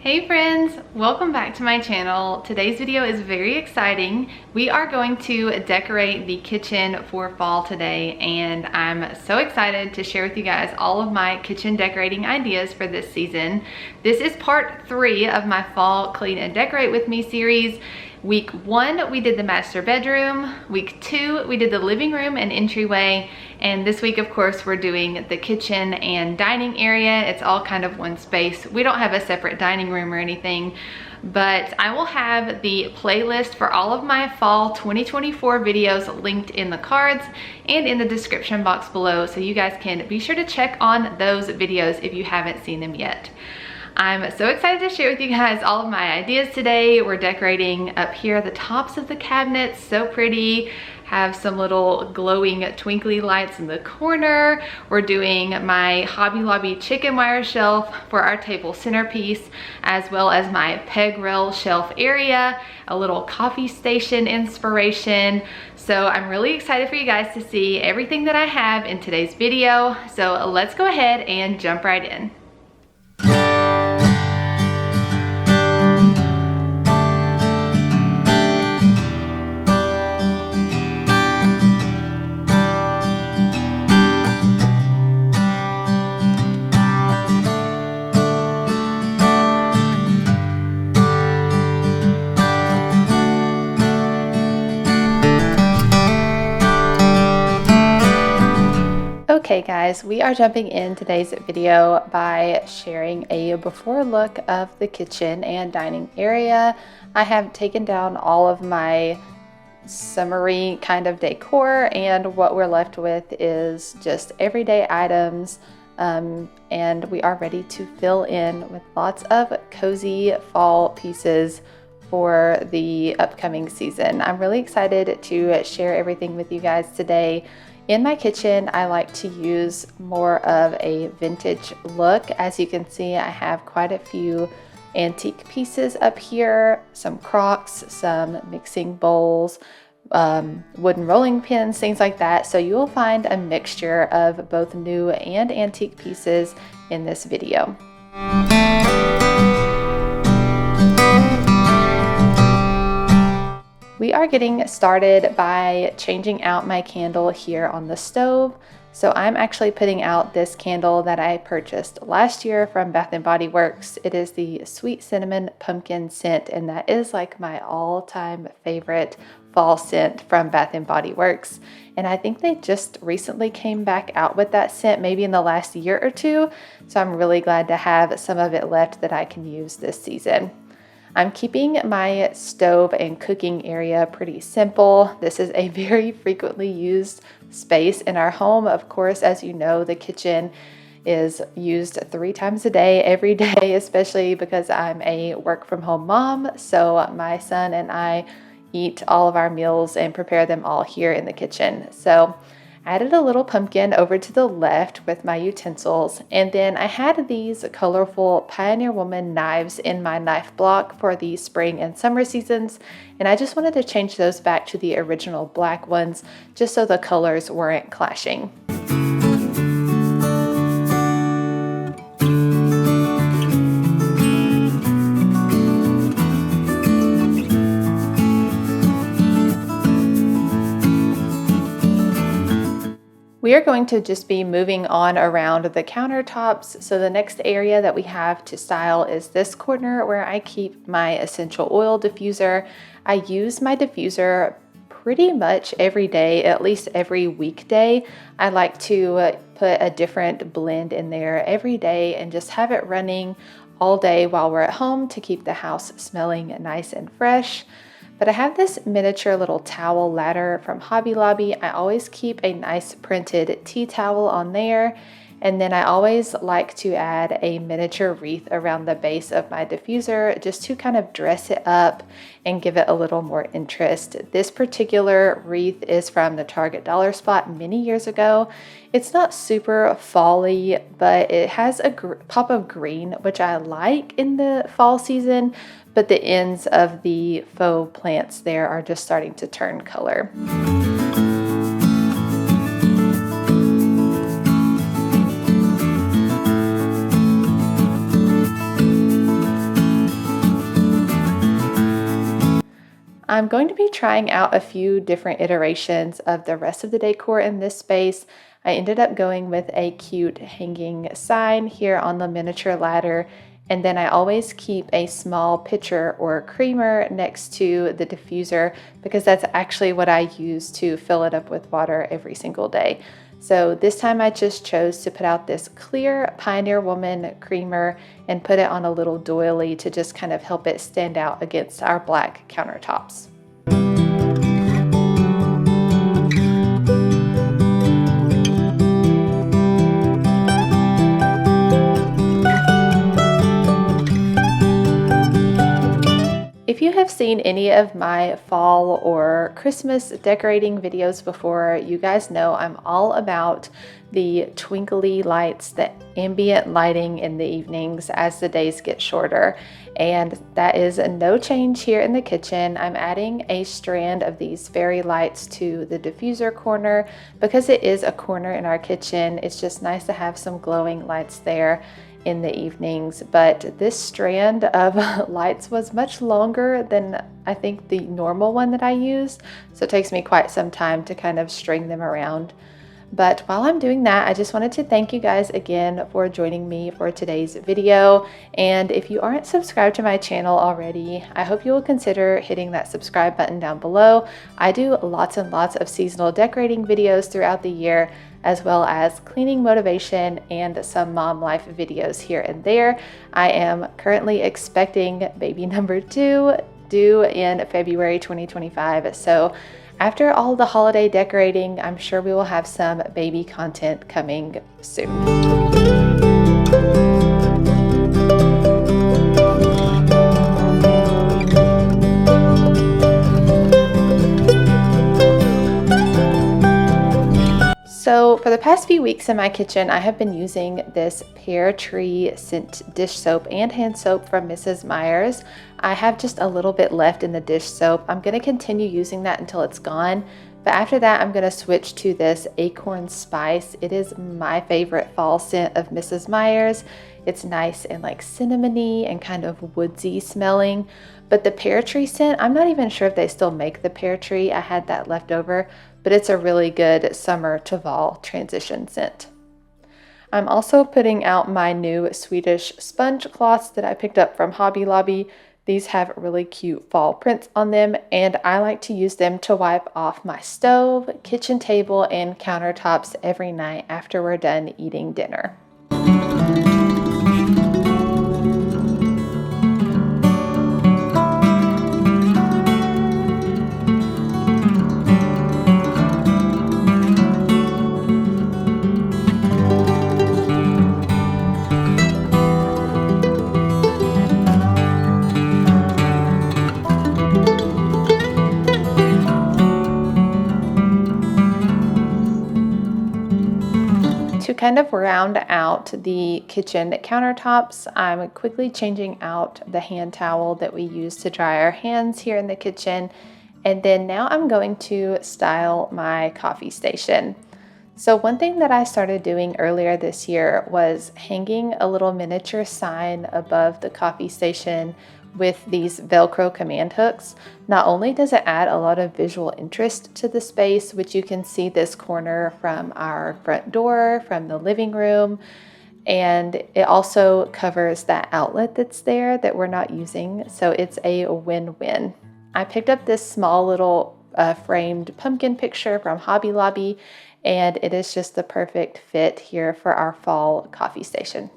Hey friends, welcome back to my channel. Today's video is very exciting. We are going to decorate the kitchen for fall today, and I'm so excited to share with you guys all of my kitchen decorating ideas for this season. This is part 3 of my fall clean and decorate with me series. Week 1, we did the master bedroom. Week 2, we did the living room and entryway. And this week, of course, we're doing the kitchen and dining area. It's all kind of one space. We don't have a separate dining room or anything, but I will have the playlist for all of my fall 2024 videos linked in the cards and in the description box below, so you guys can be sure to check on those videos if you haven't seen them yet. I'm so excited to share with you guys all of my ideas today. We're decorating up here the tops of the cabinets, so pretty. Have some little glowing twinkly lights in the corner. We're doing my Hobby Lobby chicken wire shelf for our table centerpiece, as well as my peg rail shelf area, a little coffee station inspiration. So I'm really excited for you guys to see everything that I have in today's video. So let's go ahead and jump right in. Okay guys, we are jumping in today's video by sharing a before look of the kitchen and dining area. I have taken down all of my summery kind of decor, and what we're left with is just everyday items, and we are ready to fill in with lots of cozy fall pieces for the upcoming season. I'm really excited to share everything with you guys today. In my kitchen, I like to use more of a vintage look. As you can see, I have quite a few antique pieces up here, some crocks, some mixing bowls, wooden rolling pins, things like that. So you will find a mixture of both new and antique pieces in this video. We are getting started by changing out my candle here on the stove. So I'm actually putting out this candle that I purchased last year from Bath & Body Works. It is the Sweet Cinnamon Pumpkin scent, and that is like my all-time favorite fall scent from Bath & Body Works. And I think they just recently came back out with that scent, maybe in the last year or two. So I'm really glad to have some of it left that I can use this season. I'm keeping my stove and cooking area pretty simple. This is a very frequently used space in our home. Of course, as you know, the kitchen is used 3 times a day, every day, especially because I'm a work from home mom. So my son and I eat all of our meals and prepare them all here in the kitchen. So I added a little pumpkin over to the left with my utensils, and then I had these colorful Pioneer Woman knives in my knife block for the spring and summer seasons, and I just wanted to change those back to the original black ones just so the colors weren't clashing. We are going to just be moving on around the countertops. So the next area that we have to style is this corner where I keep my essential oil diffuser. I use my diffuser pretty much every day, at least every weekday. I like to put a different blend in there every day and just have it running all day while we're at home to keep the house smelling nice and fresh. But I have this miniature little towel ladder from Hobby Lobby. I always keep a nice printed tea towel on there. And then I always like to add a miniature wreath around the base of my diffuser just to kind of dress it up and give it a little more interest. This particular wreath is from the Target Dollar Spot many years ago. It's not super fall-y, but it has a pop of green, which I like in the fall season, but the ends of the faux plants there are just starting to turn color. I'm going to be trying out a few different iterations of the rest of the decor in this space. I ended up going with a cute hanging sign here on the miniature ladder, and then I always keep a small pitcher or creamer next to the diffuser because that's actually what I use to fill it up with water every single day. So this time I just chose to put out this clear Pioneer Woman creamer and put it on a little doily to just kind of help it stand out against our black countertops. If you have seen any of my fall or Christmas decorating videos before, you guys know I'm all about the twinkly lights, the ambient lighting in the evenings as the days get shorter. And that is no change here in the kitchen. I'm adding a strand of these fairy lights to the diffuser corner because it is a corner in our kitchen. It's just nice to have some glowing lights there in the evenings, but this strand of lights was much longer than I think the normal one that I used, so it takes me quite some time to kind of string them around. But while I'm doing that, I just wanted to thank you guys again for joining me for today's video. And if you aren't subscribed to my channel already, I hope you will consider hitting that subscribe button down below. I do lots and lots of seasonal decorating videos throughout the year, as well as cleaning motivation and some mom life videos here and there. I am currently expecting baby number 2 due in February 2025. So after all the holiday decorating, I'm sure we will have some baby content coming soon. So for the past few weeks in my kitchen, I have been using this pear tree scent dish soap and hand soap from Mrs. Meyer's. I have just a little bit left in the dish soap. I'm going to continue using that until it's gone. But after that, I'm going to switch to this acorn spice. It is my favorite fall scent of Mrs. Meyer's. It's nice and like cinnamony and kind of woodsy smelling. But the pear tree scent, I'm not even sure if they still make the pear tree. I had that left over, but it's a really good summer to fall transition scent. I'm also putting out my new Swedish sponge cloths that I picked up from Hobby Lobby. These have really cute fall prints on them, and I like to use them to wipe off my stove, kitchen table, and countertops every night after we're done eating dinner. To kind of round out the kitchen countertops, I'm quickly changing out the hand towel that we use to dry our hands here in the kitchen. And then now I'm going to style my coffee station. So one thing that I started doing earlier this year was hanging a little miniature sign above the coffee station with these Velcro command hooks. Not only does it add a lot of visual interest to the space, which you can see this corner from our front door, from the living room, and it also covers that outlet that's there that we're not using, so it's a win-win. I picked up this small little framed pumpkin picture from Hobby Lobby, and it is just the perfect fit here for our fall coffee station.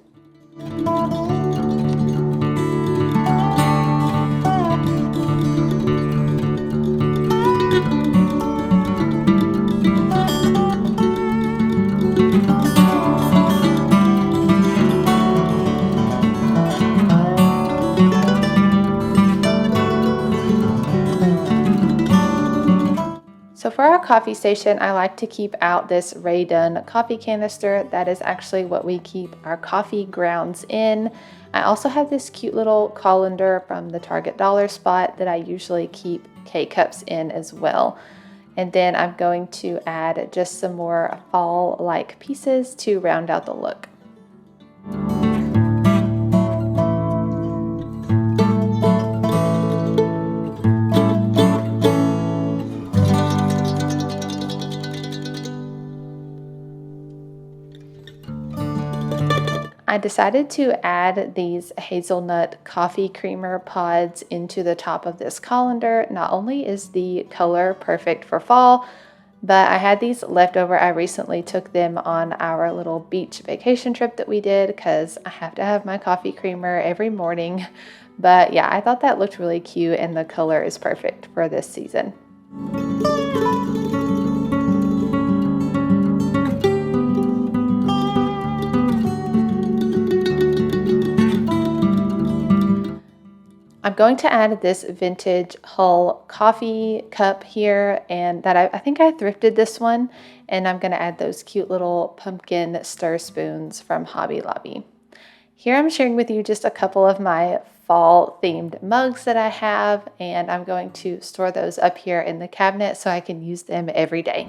So for our coffee station, I like to keep out this Ray Dunn coffee canister. That is actually what we keep our coffee grounds in. I also have this cute little colander from the Target dollar spot that I usually keep K-cups in as well. And then I'm going to add just some more fall-like pieces to round out the look. I decided to add these hazelnut coffee creamer pods into the top of this colander. Not only is the color perfect for fall, but I had these left over. I recently took them on our little beach vacation trip that we did because I have to have my coffee creamer every morning. But yeah, I thought that looked really cute and the color is perfect for this season. I'm going to add this vintage Hull coffee cup here, and that I think I thrifted this one, and I'm going to add those cute little pumpkin stir spoons from Hobby Lobby. Here I'm sharing with you just a couple of my fall themed mugs that I have, and I'm going to store those up here in the cabinet so I can use them every day.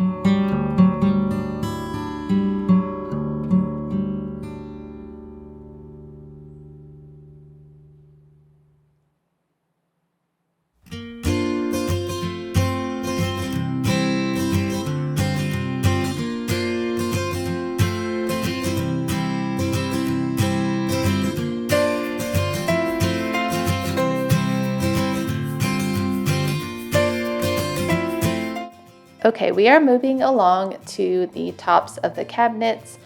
Okay, we are moving along to the tops of the cabinets.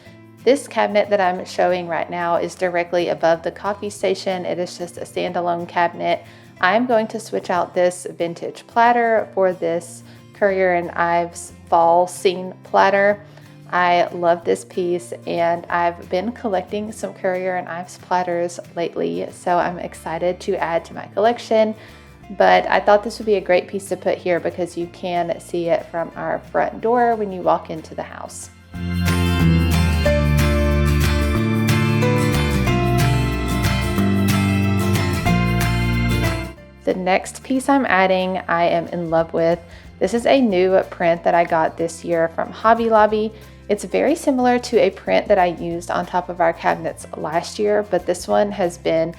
This cabinet that I'm showing right now is directly above the coffee station. It is just a standalone cabinet. I'm going to switch out this vintage platter for this Currier and Ives fall scene platter. I love this piece, and I've been collecting some Currier and Ives platters lately, so I'm excited to add to my collection. But I thought this would be a great piece to put here because you can see it from our front door when you walk into the house. next piece I'm adding, I am in love with. This is a new print that I got this year from Hobby Lobby. It's very similar to a print that I used on top of our cabinets last year, but this one has been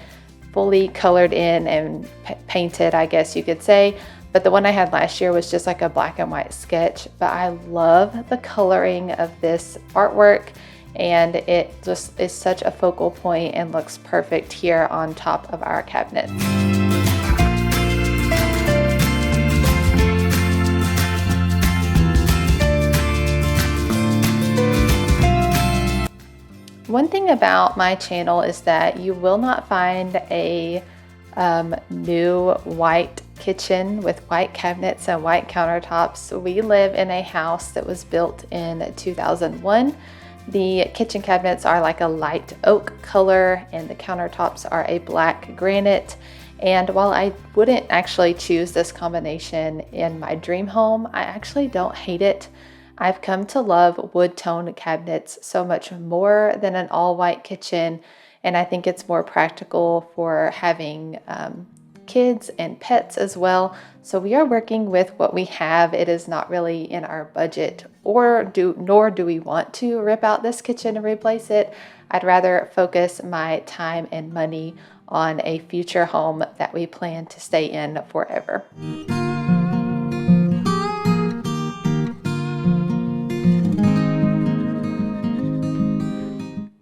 fully colored in and painted, I guess you could say. But the one I had last year was just like a black and white sketch. But I love the coloring of this artwork, and it just is such a focal point and looks perfect here on top of our cabinets. One thing about my channel is that you will not find a new white kitchen with white cabinets and white countertops. We live in a house that was built in 2001. The kitchen cabinets are like a light oak color and the countertops are a black granite. And while I wouldn't actually choose this combination in my dream home, I actually don't hate it. I've come to love wood tone cabinets so much more than an all white kitchen, and I think it's more practical for having kids and pets as well. So we are working with what we have. It is not really in our budget, nor do we want to rip out this kitchen and replace it. I'd rather focus my time and money on a future home that we plan to stay in forever.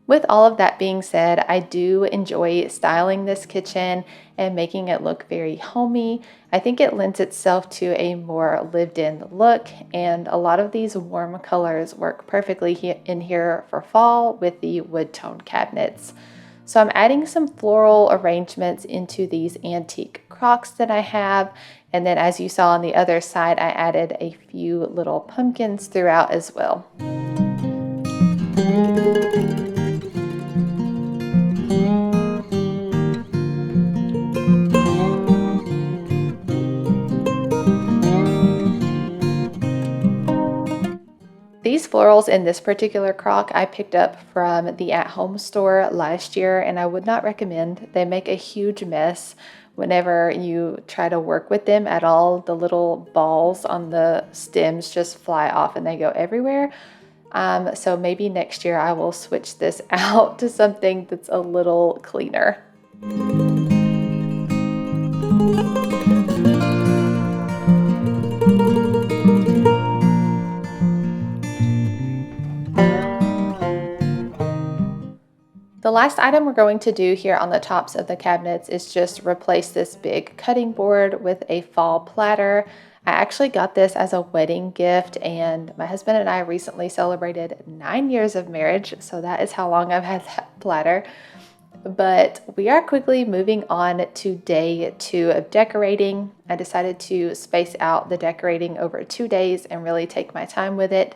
With all of that being said, I do enjoy styling this kitchen and making it look very homey. I think it lends itself to a more lived-in look, and a lot of these warm colors work perfectly in here for fall with the wood tone cabinets. So I'm adding some floral arrangements into these antique crocks that I have, and then as you saw on the other side, I added a few little pumpkins throughout as well. These florals in this particular crock I picked up from the at-home store last year, and I would not recommend. They make a huge mess whenever you try to work with them at all. The little balls on the stems just fly off and they go everywhere. So maybe next year I will switch this out to something that's a little cleaner. The last item we're going to do here on the tops of the cabinets is just replace this big cutting board with a fall platter. I actually got this as a wedding gift, and my husband and I recently celebrated 9 years of marriage, so that is how long I've had that platter. But we are quickly moving on to day 2 of decorating. I decided to space out the decorating over 2 days and really take my time with it.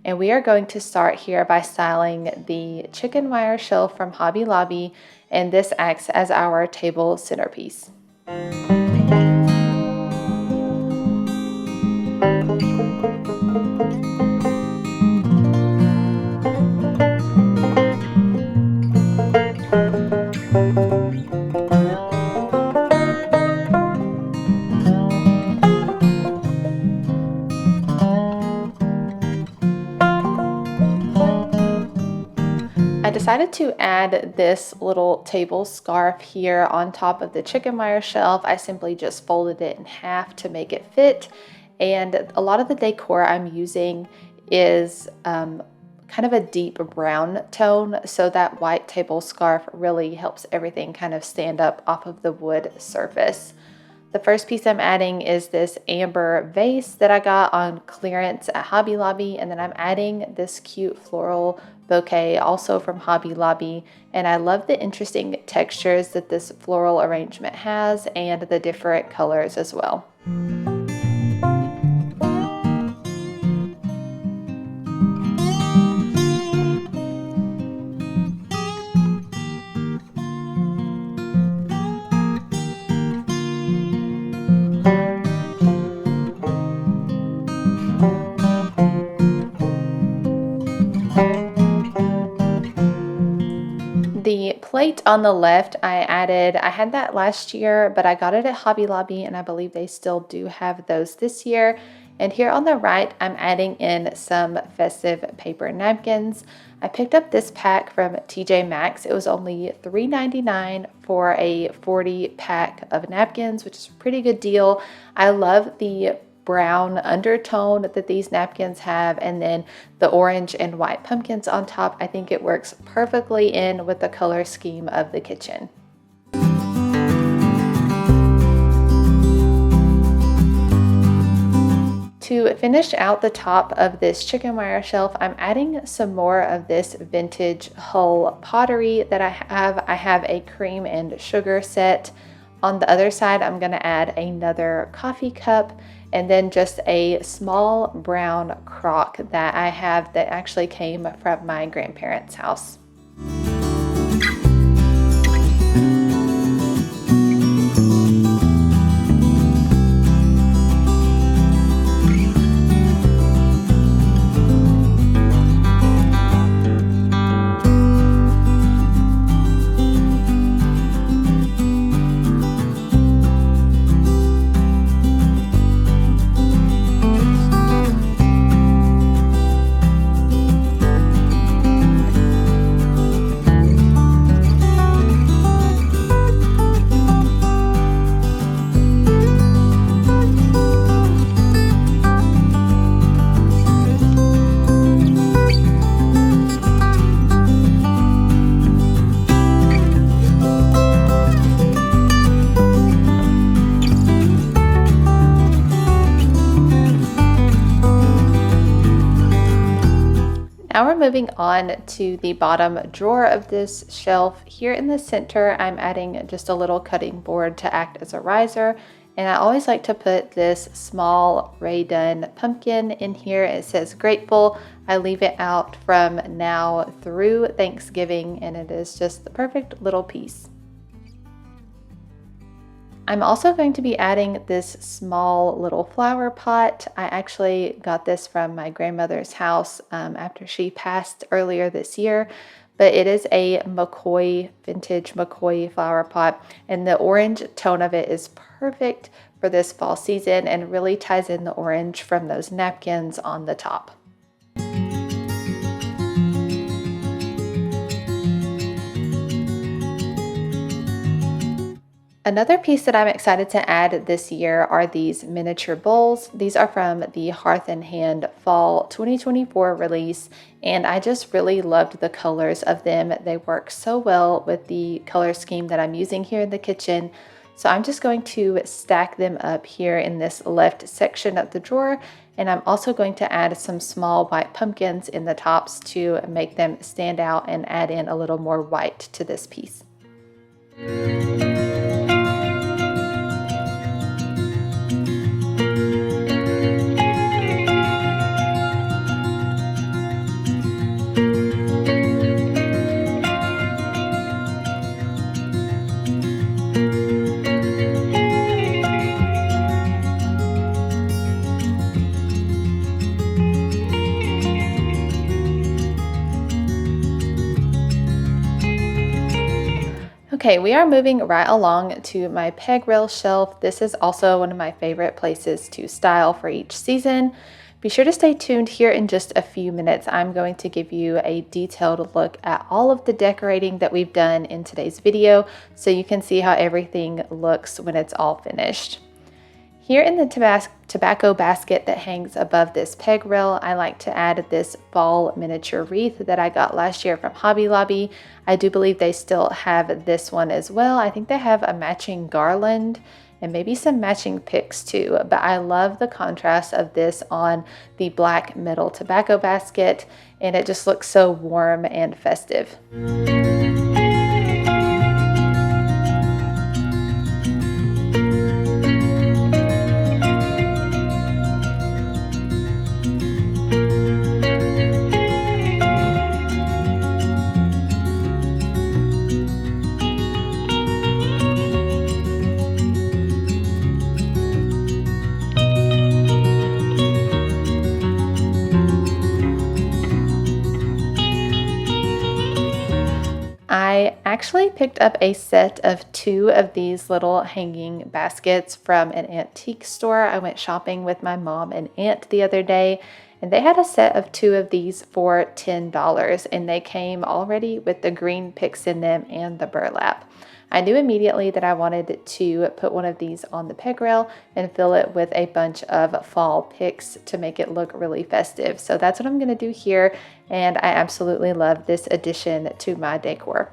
And we are going to start here by styling the chicken wire shelf from Hobby Lobby, and this acts as our table centerpiece. I decided to add this little table scarf here on top of the chicken wire shelf. I simply just folded it in half to make it fit, and a lot of the decor I'm using is kind of a deep brown tone, so that white table scarf really helps everything kind of stand up off of the wood surface. The first piece I'm adding is this amber vase that I got on clearance at Hobby Lobby, and then I'm adding this cute floral bouquet also from Hobby Lobby, and I love the interesting textures that this floral arrangement has and the different colors as well. The plate on the left, I had that last year, but I got it at Hobby Lobby, and I believe they still do have those this year. And here on the right, I'm adding in some festive paper napkins. I picked up this pack from TJ Maxx. It was only $3.99 for a 40 pack of napkins, which is a pretty good deal. I love the brown undertone that these napkins have, and then the orange and white pumpkins on top. I think it works perfectly in with the color scheme of the kitchen. To finish out the top of this chicken wire shelf, I'm adding some more of this vintage Hull pottery that I have. I have a cream and sugar set. On the other side, I'm going to add another coffee cup, and then just a small brown crock that I have that actually came from my grandparents' house. Now we're moving on to the bottom drawer of this shelf. Here in the center, I'm adding just a little cutting board to act as a riser. And I always like to put this small Rae Dunn pumpkin in here. It says grateful. I leave it out from now through Thanksgiving, and it is just the perfect little piece. I'm also going to be adding this small little flower pot. I actually got this from my grandmother's house after she passed earlier this year, but it is a McCoy, vintage McCoy flower pot, and the orange tone of it is perfect for this fall season and really ties in the orange from those napkins on the top. Another piece that I'm excited to add this year are these miniature bowls. These are from the Hearth and Hand Fall 2024 release, and I just really loved the colors of them. They work so well with the color scheme that I'm using here in the kitchen. So I'm just going to stack them up here in this left section of the drawer, and I'm also going to add some small white pumpkins in the tops to make them stand out and add in a little more white to this piece. Okay, we are moving right along to my peg rail shelf. This is also one of my favorite places to style for each season. Be sure to stay tuned. Here in just a few minutes, I'm going to give you a detailed look at all of the decorating that we've done in today's video, so you can see how everything looks when it's all finished. Here in the tobacco basket that hangs above this peg rail, I like to add this fall miniature wreath that I got last year from Hobby Lobby. I do believe they still have this one as well. I think they have a matching garland and maybe some matching picks too, but I love the contrast of this on the black metal tobacco basket, and it just looks so warm and festive. I actually picked up a set of 2 of these little hanging baskets from an antique store. I went shopping with my mom and aunt the other day, and they had a set of 2 of these for $10, and they came already with the green picks in them and the burlap. I knew immediately that I wanted to put one of these on the peg rail and fill it with a bunch of fall picks to make it look really festive. So that's what I'm going to do here, and I absolutely love this addition to my decor.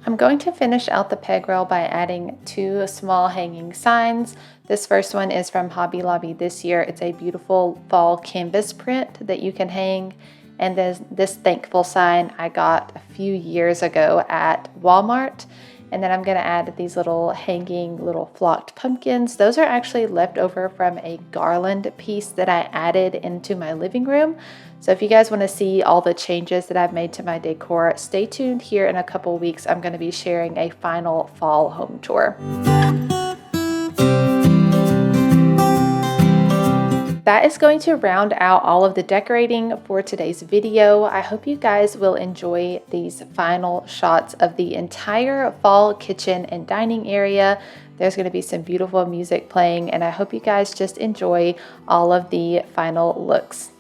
I'm going to finish out the peg rail by adding 2 small hanging signs. This first one is from Hobby Lobby this year. It's a beautiful fall canvas print that you can hang. And this thankful sign I got a few years ago at Walmart. And then I'm going to add these little hanging little flocked pumpkins. Those are actually left over from a garland piece that I added into my living room. So if you guys want to see all the changes that I've made to my decor, stay tuned. Here in a couple weeks, I'm going to be sharing a final fall home tour. That is going to round out all of the decorating for today's video. I hope you guys will enjoy these final shots of the entire fall kitchen and dining area. There's going to be some beautiful music playing, and I hope you guys just enjoy all of the final looks.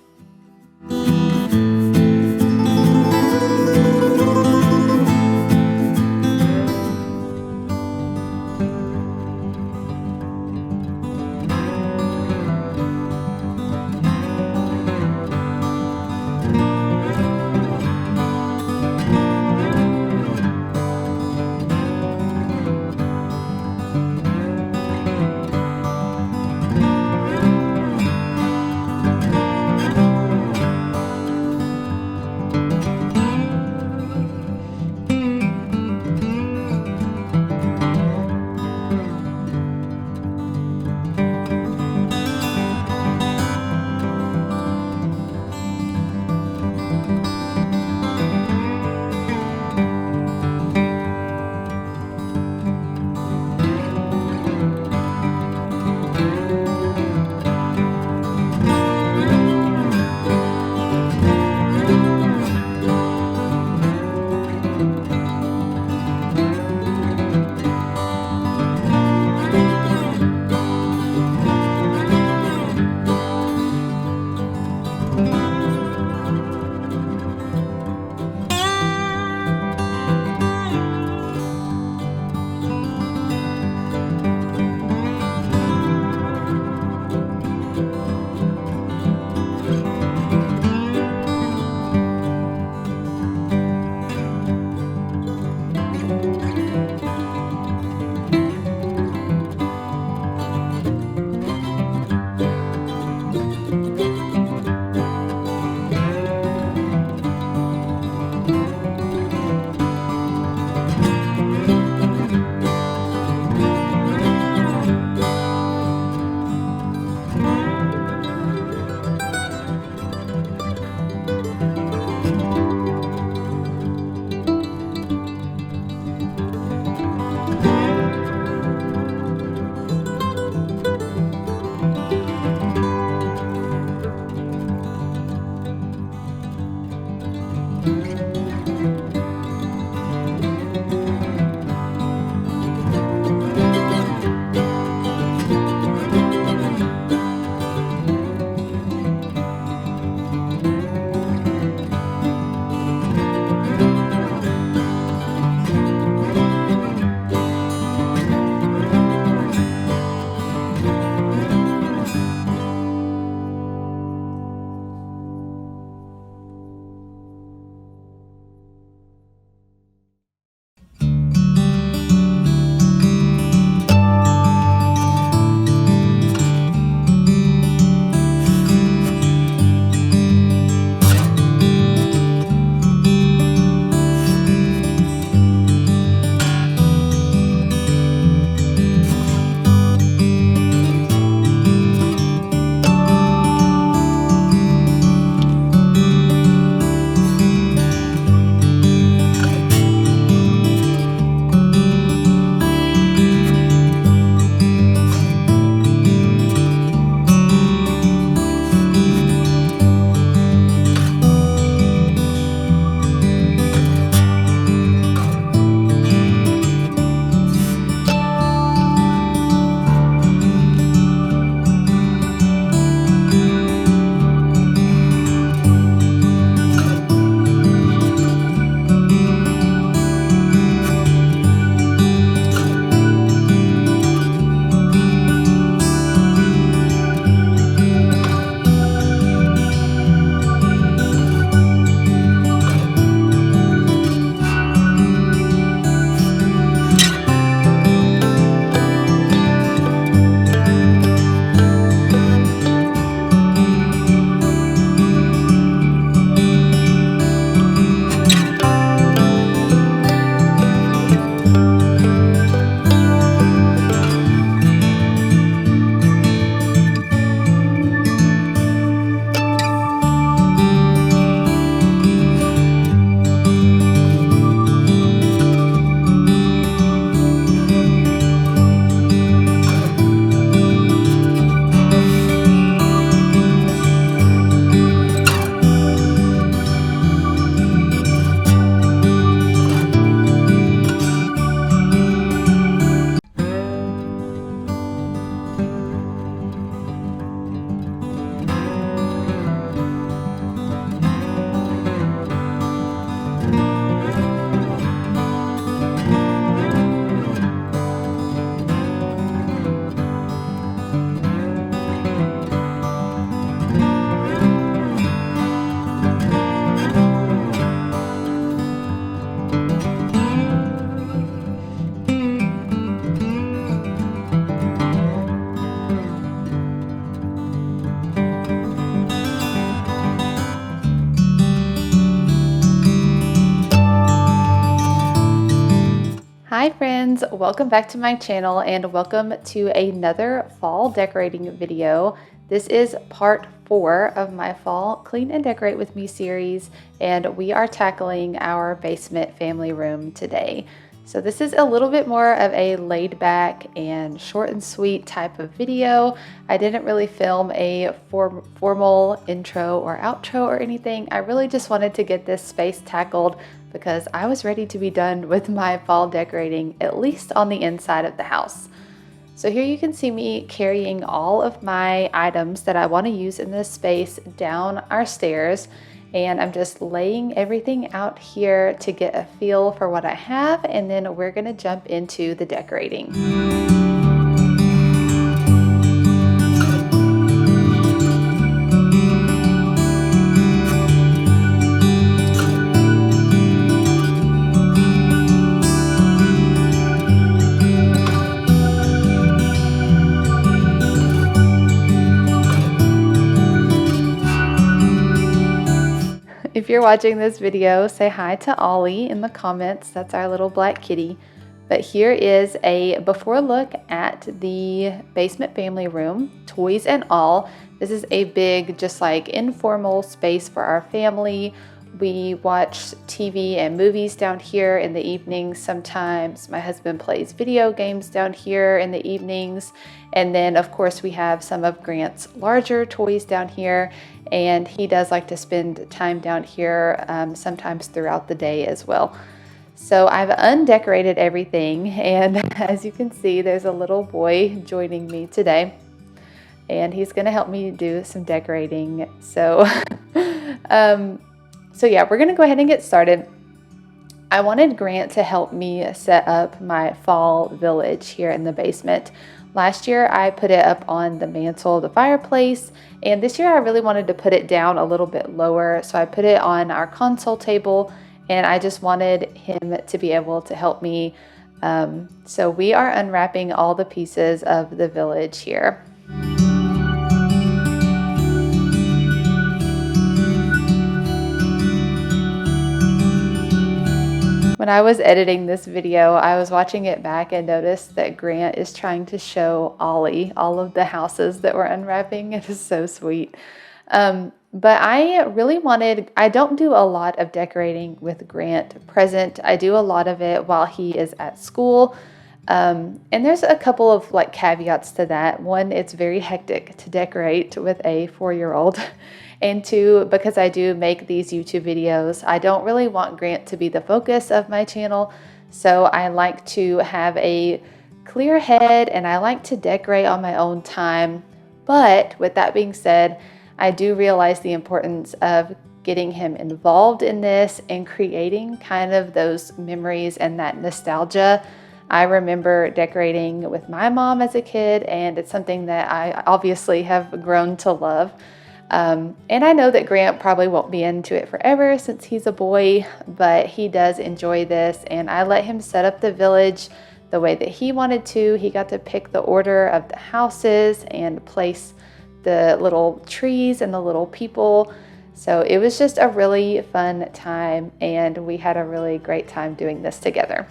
Hi friends, welcome back to my channel and welcome to another fall decorating video. This is part 4 of my fall Clean and Decorate with Me series, and we are tackling our basement family room today. So this is a little bit more of a laid back and short and sweet type of video. I didn't really film a formal intro or outro or anything. I really just wanted to get this space tackled because I was ready to be done with my fall decorating, at least on the inside of the house. So here you can see me carrying all of my items that I want to use in this space down our stairs. And I'm just laying everything out here to get a feel for what I have, and then we're gonna jump into the decorating. If you're watching this video, say hi to Ollie in the comments. That's our little black kitty. But here is a before look at the basement family room, toys and all. This is a big, just like informal space for our family. We watch TV and movies down here in the evenings sometimes. My husband plays video games down here in the evenings. And then of course we have some of Grant's larger toys down here, and he does like to spend time down here sometimes throughout the day as well. So I've undecorated everything, and as you can see, there's a little boy joining me today, and he's gonna help me do some decorating. So So yeah, we're gonna go ahead and get started. I wanted Grant to help me set up my fall village here in the basement. Last year I put it up on the mantle of the fireplace, and this year I really wanted to put it down a little bit lower. So I put it on our console table, and I just wanted him to be able to help me. So we are unwrapping all the pieces of the village here. When I was editing this video, I was watching it back and noticed that Grant is trying to show Ollie all of the houses that we're unwrapping. It is so sweet. But I really wanted, I don't do a lot of decorating with Grant present. I do a lot of it while he is at school. And there's a couple of like caveats to that. One, it's very hectic to decorate with a 4-year-old. And 2, because I do make these YouTube videos, I don't really want Grant to be the focus of my channel. So I like to have a clear head, and I like to decorate on my own time. But with that being said, I do realize the importance of getting him involved in this and creating kind of those memories and that nostalgia. I remember decorating with my mom as a kid, and it's something that I obviously have grown to love. And I know that Grant probably won't be into it forever since he's a boy, but he does enjoy this, and I let him set up the village the way that he wanted to. He got to pick the order of the houses and place the little trees and the little people. So it was just a really fun time, and we had a really great time doing this together.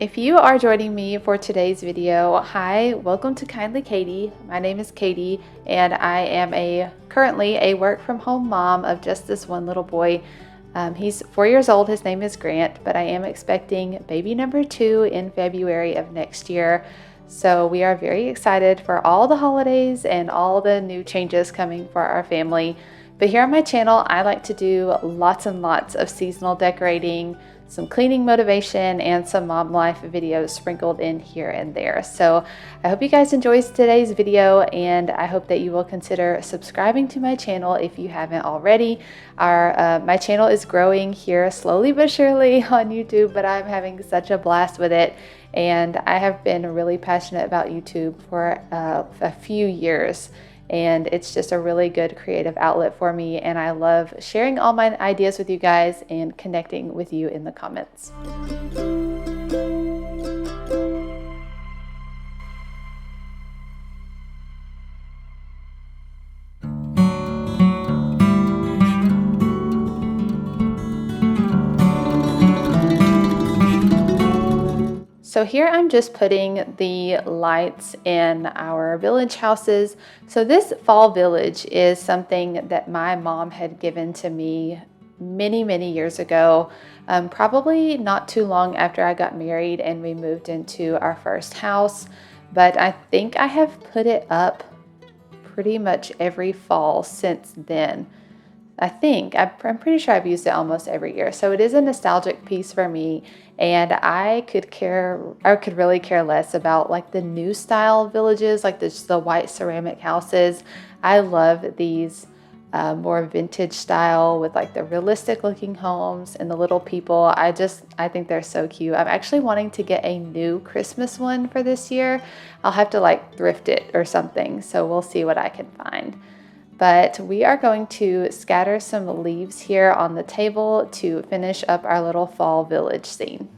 If you are joining me for today's video, hi, welcome to Kindly Katey. My name is Katey, and I am currently a work from home mom of just this one little boy. He's 4 years old. His name is Grant, but I am expecting baby number 2 in February of next year. So we are very excited for all the holidays and all the new changes coming for our family. But here on my channel, I like to do lots and lots of seasonal decorating. some cleaning motivation, and some mom life videos sprinkled in here and there. So I hope you guys enjoyed today's video, and I hope that you will consider subscribing to my channel if you haven't already. My channel is growing here slowly but surely on YouTube, but I'm having such a blast with it. And I have been really passionate about YouTube for a few years. And it's just a really good creative outlet for me, and I love sharing all my ideas with you guys and connecting with you in the comments. So here I'm just putting the lights in our village houses. So this fall village is something that my mom had given to me many years ago, probably not too long after I got married and we moved into our first house. But I think I have put it up pretty much every fall since then. I'm pretty sure I've used it almost every year. So it is a nostalgic piece for me, and I could really care less about like the new style villages, like the white ceramic houses. I love these more vintage style with like the realistic looking homes and the little people. I think they're so cute. I'm actually wanting to get a new Christmas one for this year. I'll have to like thrift it or something. So we'll see what I can find. But we are going to scatter some leaves here on the table to finish up our little fall village scene.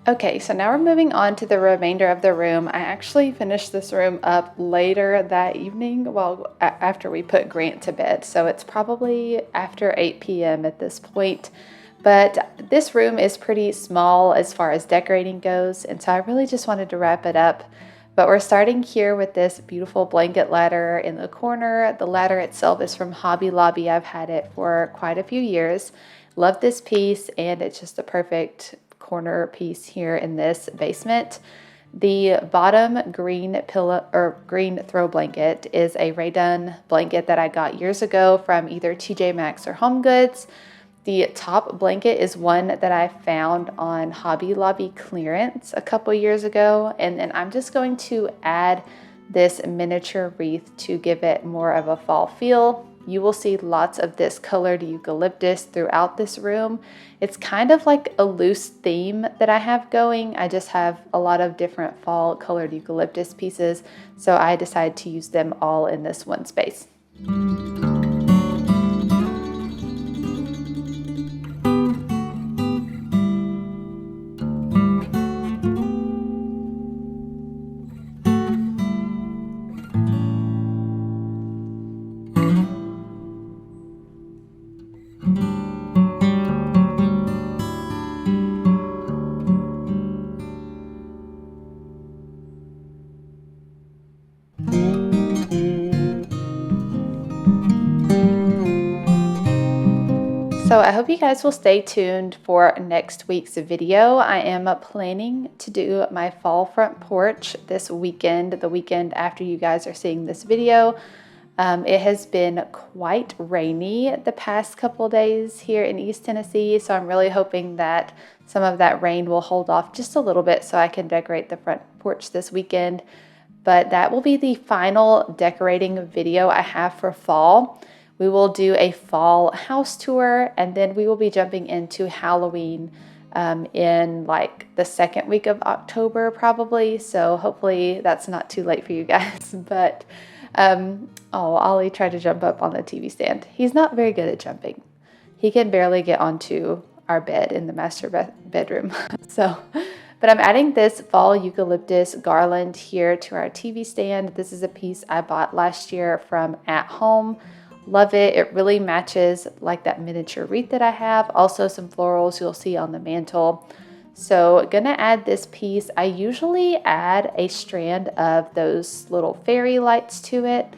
Okay, so now we're moving on to the remainder of the room. I actually finished this room up later that evening, well, after we put Grant to bed. So it's probably after 8 p.m. at this point. But this room is pretty small as far as decorating goes, and so I really just wanted to wrap it up. But we're starting here with this beautiful blanket ladder in the corner. The ladder itself is from Hobby Lobby. I've had it for quite a few years. Love this piece, and it's just a perfect corner piece here in this basement. The bottom green pillow or green throw blanket is a Raydun blanket that I got years ago from either TJ Maxx or Home Goods. The top blanket is one that I found on Hobby Lobby clearance a couple years ago, and then I'm just going to add this miniature wreath to give it more of a fall feel. You will see lots of this colored eucalyptus throughout this room. It's kind of like a loose theme that I have going. I just have a lot of different fall colored eucalyptus pieces, so I decided to use them all in this one space. So I hope you guys will stay tuned for next week's video. I am planning to do my fall front porch this weekend, the weekend after you guys are seeing this video. It has been quite rainy the past couple days here in East Tennessee, so I'm really hoping that some of that rain will hold off just a little bit so I can decorate the front porch this weekend. But that will be the final decorating video I have for fall. We will do a fall house tour, and then we will be jumping into Halloween in like the second week of October probably. So hopefully that's not too late for you guys. But Ollie tried to jump up on the TV stand. He's not very good at jumping. He can barely get onto our bed in the master bedroom. So But I'm adding this fall eucalyptus garland here to our TV stand. This is a piece I bought last year from At Home. Love it. It really matches like that miniature wreath that I have. Also some florals you'll see on the mantle. So gonna add this piece. I usually add a strand of those little fairy lights to it,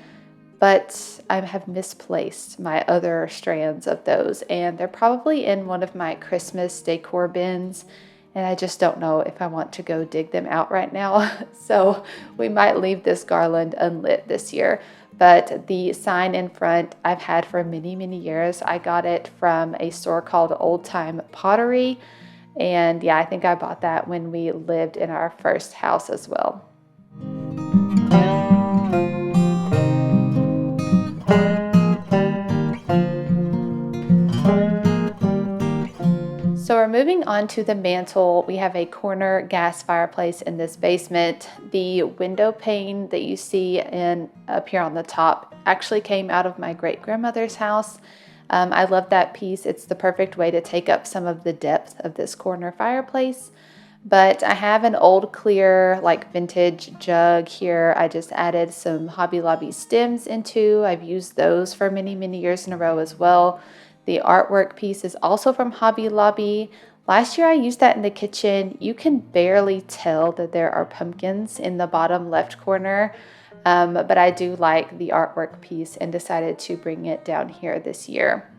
but I have misplaced my other strands of those, and they're probably in one of my Christmas decor bins, and I just don't know if I want to go dig them out right now. So we might leave this garland unlit this year. But the sign in front I've had for many, many years. I got it from a store called Old Time Pottery. And yeah, I think I bought that when we lived in our first house as well. So we're moving on to the mantle. We have a corner gas fireplace in this basement. The window pane that you see up here on the top actually came out of my great-grandmother's house. I love that piece. It's the perfect way to take up some of the depth of this corner fireplace. But I have an old clear, like vintage jug here. I just added some Hobby Lobby stems into. I've used those for many, many years in a row as well. The artwork piece is also from Hobby Lobby. Last year I used that in the kitchen. You can barely tell that there are pumpkins in the bottom left corner. But I do like the artwork piece and decided to bring it down here this year.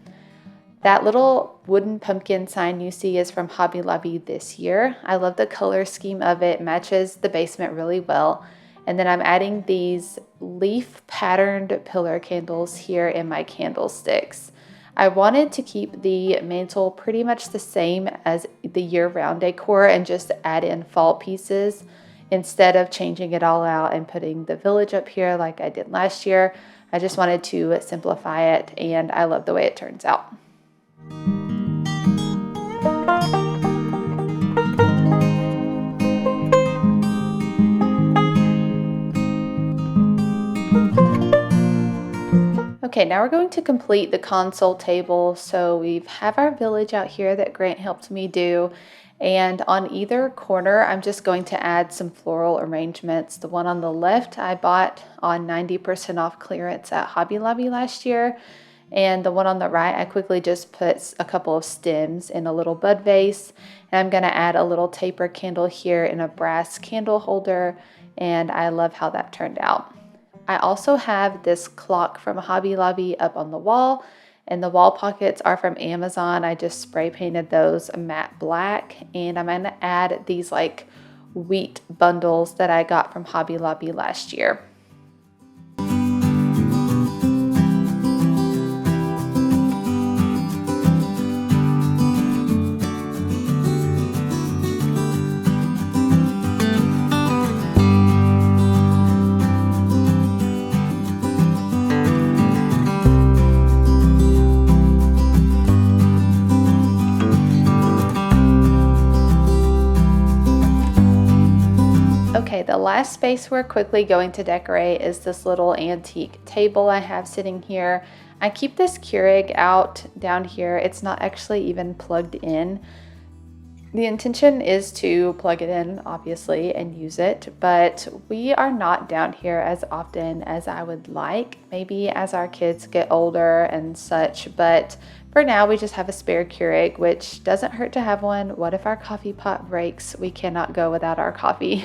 That little wooden pumpkin sign you see is from Hobby Lobby this year. I love the color scheme of it. Matches the basement really well. And then I'm adding these leaf patterned pillar candles here in my candlesticks. I wanted to keep the mantle pretty much the same as the year-round decor and just add in fall pieces instead of changing it all out and putting the village up here like I did last year. I just wanted to simplify it, and I love the way it turns out. Okay, now we're going to complete the console table. So we have our village out here that Grant helped me do. And on either corner, I'm just going to add some floral arrangements. The one on the left I bought on 90% off clearance at Hobby Lobby last year. And the one on the right, I quickly just put a couple of stems in a little bud vase. And I'm gonna add a little taper candle here in a brass candle holder. And I love how that turned out. I also have this clock from Hobby Lobby up on the wall. And the wall pockets are from Amazon. I just spray painted those matte black. And I'm gonna add these like wheat bundles that I got from Hobby Lobby last year. Okay, the last space we're quickly going to decorate is this little antique table I have sitting here. I keep this Keurig out down here. It's not actually even plugged in. The intention is to plug it in, obviously, and use it, but we are not down here as often as I would like, maybe as our kids get older and such, but for now we just have a spare Keurig, which doesn't hurt to have one. What if our coffee pot breaks? We cannot go without our coffee.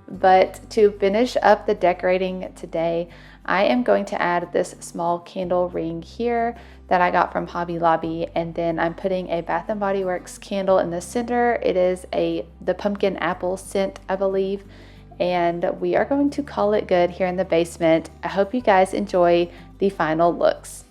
But to finish up the decorating today, I am going to add this small candle ring here that I got from Hobby Lobby, and then I'm putting a Bath & Body Works candle in the center. It is the pumpkin apple scent, I believe, and we are going to call it good here in the basement. I hope you guys enjoy the final looks.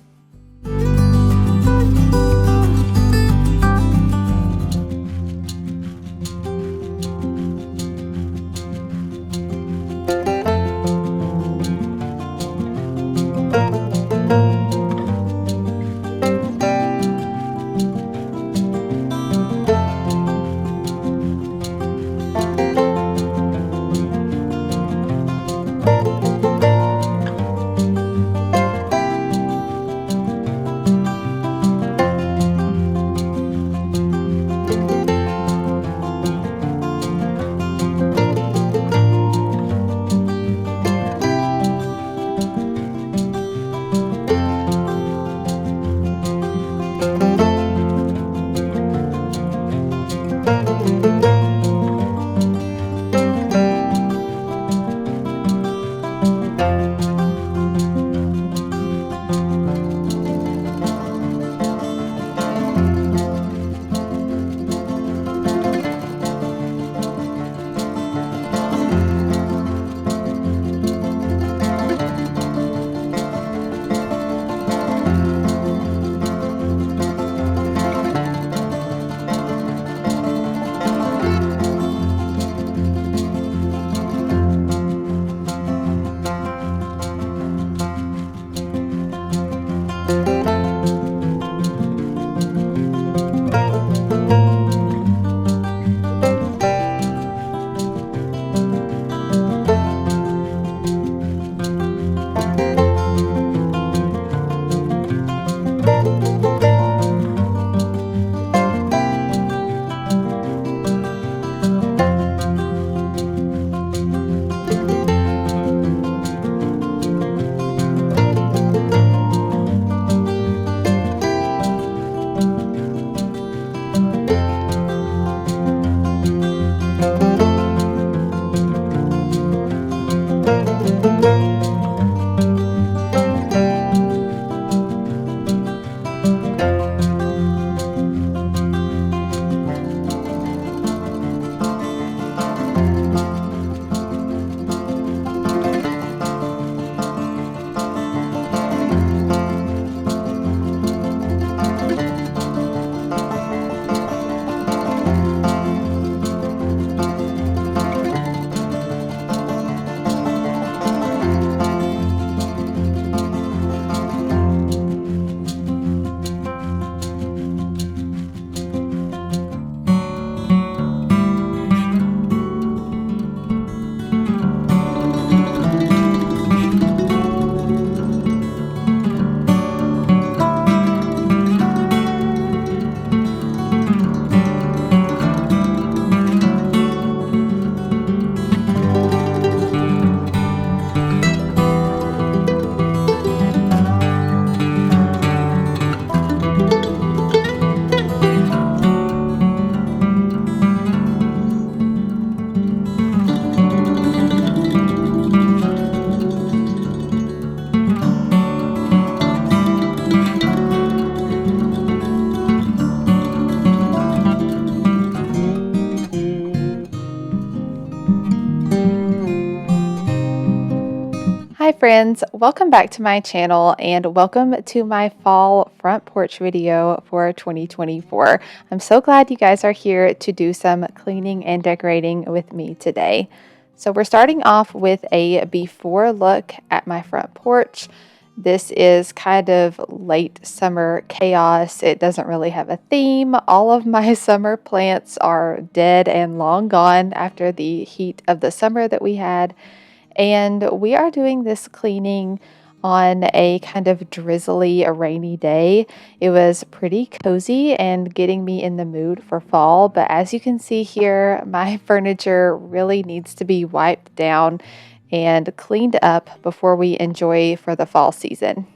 Hi friends, welcome back to my channel and welcome to my fall front porch video for 2024. I'm so glad you guys are here to do some cleaning and decorating with me today. So we're starting off with a before look at my front porch. This is kind of late summer chaos. It doesn't really have a theme. All of my summer plants are dead and long gone after the heat of the summer that we had. And we are doing this cleaning on a kind of drizzly, rainy day. It was pretty cozy and getting me in the mood for fall. But as you can see here, my furniture really needs to be wiped down and cleaned up before we enjoy for the fall season.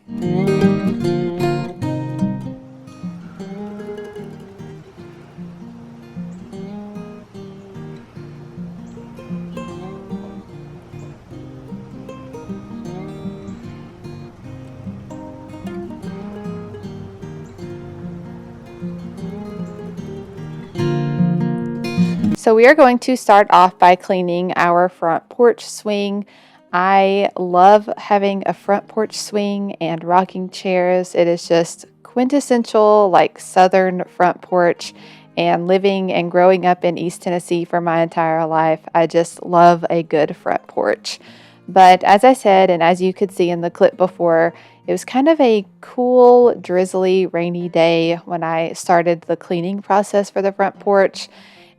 So we are going to start off by cleaning our front porch swing. I love having a front porch swing and rocking chairs. It is just quintessential, like Southern front porch. And living and growing up in East Tennessee for my entire life, I just love a good front porch. But as I said, and as you could see in the clip before, it was kind of a cool, drizzly, rainy day when I started the cleaning process for the front porch.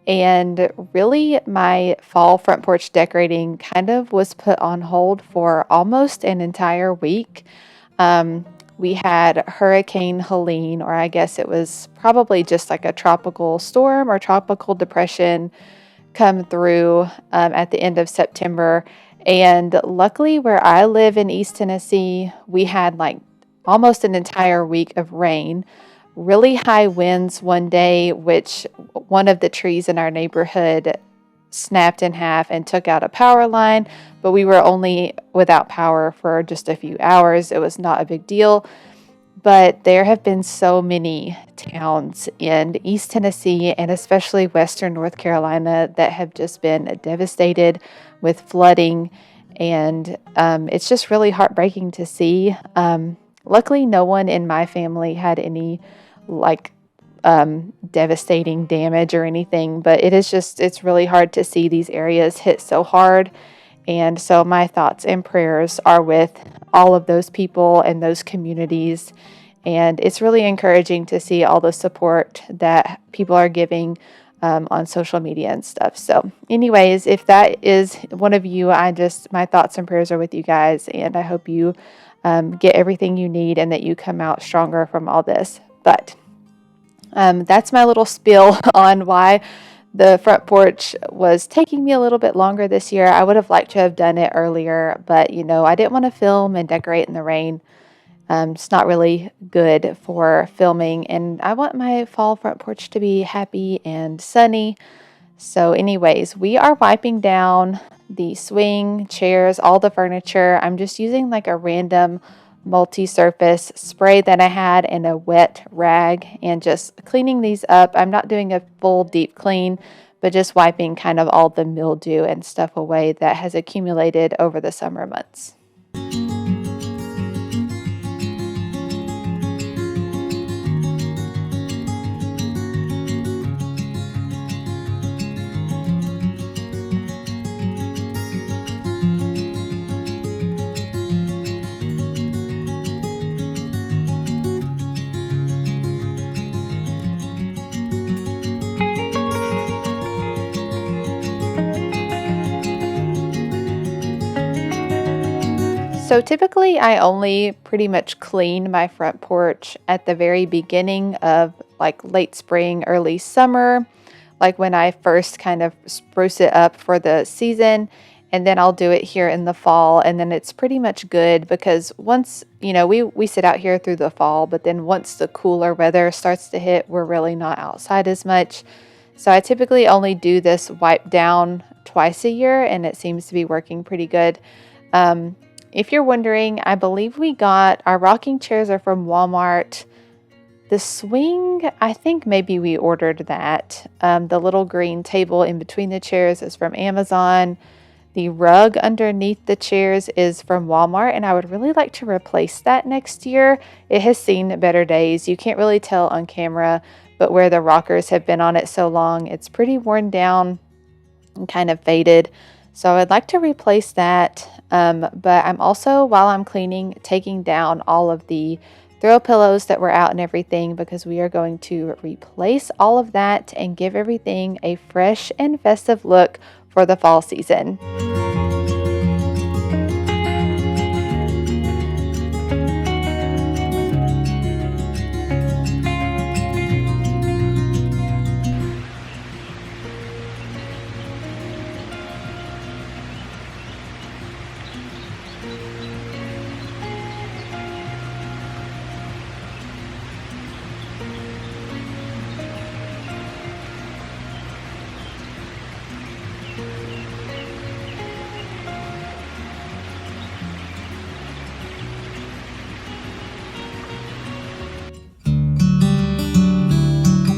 And really, my fall front porch decorating kind of was put on hold for almost an entire week. We had Hurricane Helene, or I guess it was probably just like a tropical storm or tropical depression, come through at the end of September. And luckily, where I live in East Tennessee, we had like almost an entire week of rain. Really high winds one day, which one of the trees in our neighborhood snapped in half and took out a power line, but we were only without power for just a few hours. It was not a big deal, but there have been so many towns in East Tennessee and especially Western North Carolina that have just been devastated with flooding, and it's just really heartbreaking to see. Luckily, no one in my family had any devastating damage or anything, but it's really hard to see these areas hit so hard. And so my thoughts and prayers are with all of those people and those communities. And it's really encouraging to see all the support that people are giving on social media and stuff. So anyways, if that is one of you, my thoughts and prayers are with you guys. And I hope you get everything you need and that you come out stronger from all this. But that's my little spiel on why the front porch was taking me a little bit longer this year. I would have liked to have done it earlier, but I didn't want to film and decorate in the rain. It's not really good for filming, and I want my fall front porch to be happy and sunny. So anyways, we are wiping down the swing, chairs, all the furniture. I'm just using like a random multi-surface spray that I had and a wet rag and just cleaning these up. I'm not doing a full deep clean, but just wiping kind of all the mildew and stuff away that has accumulated over the summer months. So typically I only pretty much clean my front porch at the very beginning of like late spring, early summer, like when I first kind of spruce it up for the season, and then I'll do it here in the fall, and then it's pretty much good because once, we sit out here through the fall, but then once the cooler weather starts to hit, we're really not outside as much. So I typically only do this wipe down twice a year, and it seems to be working pretty good. If you're wondering, I believe we got our rocking chairs are from Walmart. The swing, I think maybe we ordered that. The little green table in between the chairs is from Amazon. The rug underneath the chairs is from Walmart, and I would really like to replace that next year. It has seen better days. You can't really tell on camera, but where the rockers have been on it so long, it's pretty worn down and kind of faded. So I'd like to replace that. But I'm also, while I'm cleaning, taking down all of the throw pillows that were out and everything, because we are going to replace all of that and give everything a fresh and festive look for the fall season.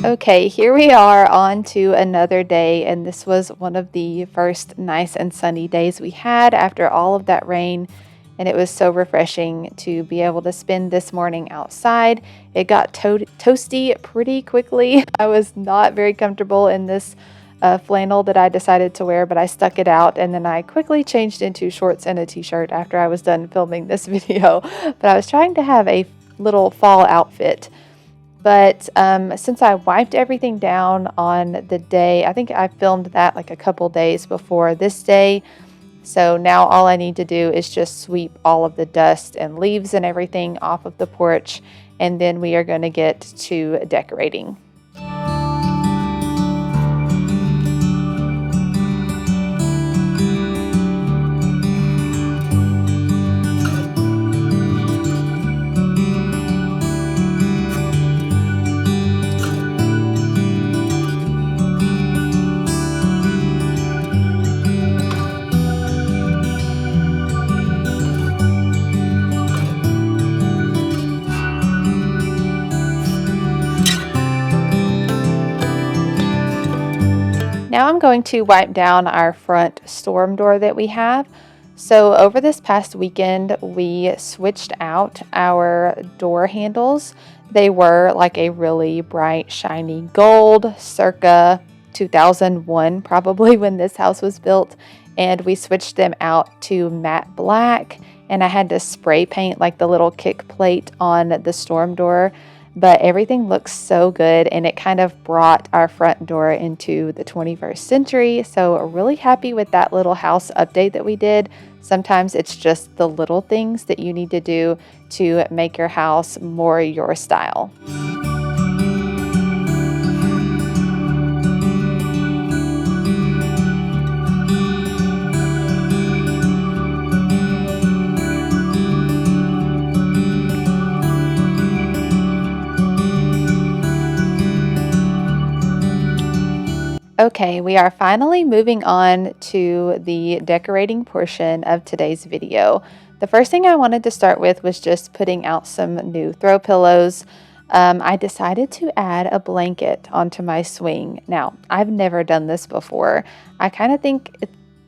Okay, here we are on to another day, and this was one of the first nice and sunny days we had after all of that rain, and it was so refreshing to be able to spend this morning outside. It got toasty pretty quickly. I was not very comfortable in this flannel that I decided to wear, but I stuck it out, and then I quickly changed into shorts and a t-shirt after I was done filming this video. But I was trying to have a little fall outfit. But since I wiped everything down on the day, I think I filmed that like a couple days before this day. So now all I need to do is just sweep all of the dust and leaves and everything off of the porch. And then we are going to get to decorating. Now I'm going to wipe down our front storm door that we have. So over this past weekend, we switched out our door handles. They were like a really bright, shiny gold, circa 2001, probably when this house was built. And we switched them out to matte black. And I had to spray paint like the little kick plate on the storm door. But everything looks so good, and it kind of brought our front door into the 21st century. So really happy with that little house update that we did. Sometimes it's just the little things that you need to do to make your house more your style. Okay, we are finally moving on to the decorating portion of today's video. The first thing I wanted to start with was just putting out some new throw pillows. I decided to add a blanket onto my swing. Now, I've never done this before. I kind of think,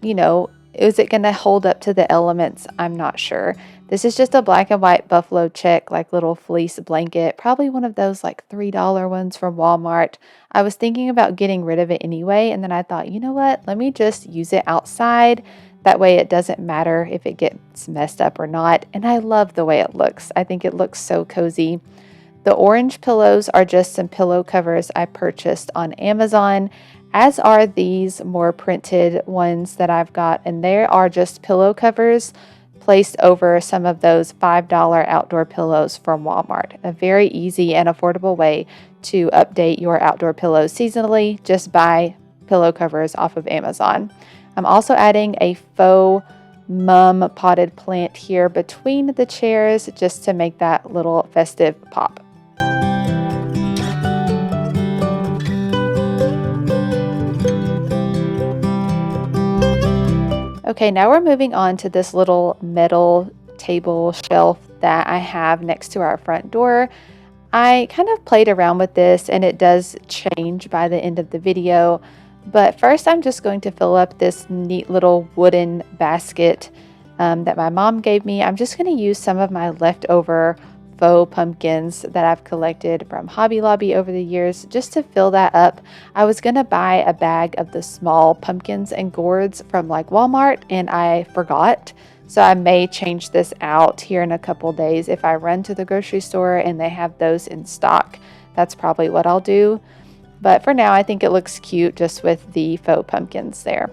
is it going to hold up to the elements? I'm not sure. This is just a black and white buffalo check, like little fleece blanket, probably one of those like $3 ones from Walmart. I was thinking about getting rid of it anyway, and then I thought, you know what, let me just use it outside. That way it doesn't matter if it gets messed up or not, and I love the way it looks. I think it looks so cozy. The orange pillows are just some pillow covers I purchased on Amazon, as are these more printed ones that I've got, and they are just pillow covers placed over some of those $5 outdoor pillows from Walmart. A very easy and affordable way to update your outdoor pillows seasonally. Just buy pillow covers off of Amazon. I'm also adding a faux mum potted plant here between the chairs just to make that little festive pop. Okay, now we're moving on to this little metal table shelf that I have next to our front door. I kind of played around with this, and it does change by the end of the video, But first I'm just going to fill up this neat little wooden basket that my mom gave me. I'm just going to use some of my leftover faux pumpkins that I've collected from Hobby Lobby over the years just to fill that up. I was going to buy a bag of the small pumpkins and gourds from like Walmart and I forgot. So I may change this out here in a couple days if I run to the grocery store and they have those in stock. That's probably what I'll do. But for now, I think it looks cute just with the faux pumpkins there.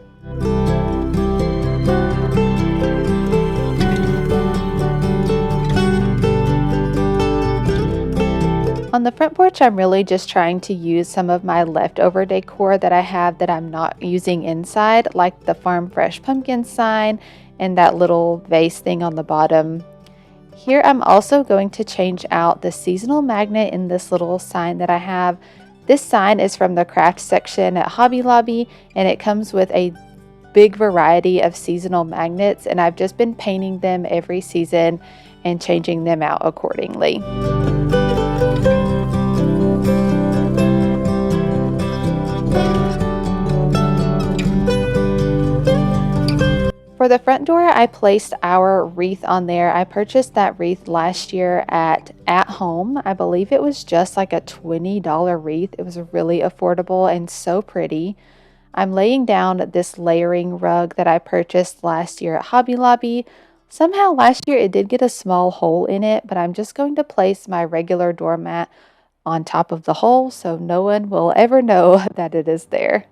On the front porch, I'm really just trying to use some of my leftover decor that I have that I'm not using inside, like the Farm Fresh pumpkin sign and that little vase thing on the bottom. Here, I'm also going to change out the seasonal magnet in this little sign that I have. This sign is from the craft section at Hobby Lobby, and it comes with a big variety of seasonal magnets, and I've just been painting them every season and changing them out accordingly. For the front door, I placed our wreath on there. I purchased that wreath last year at Home. I believe it was just like a $20 wreath. It was really affordable and so pretty. I'm laying down this layering rug that I purchased last year at Hobby Lobby. Somehow last year it did get a small hole in it, but I'm just going to place my regular doormat on top of the hole so no one will ever know that it is there.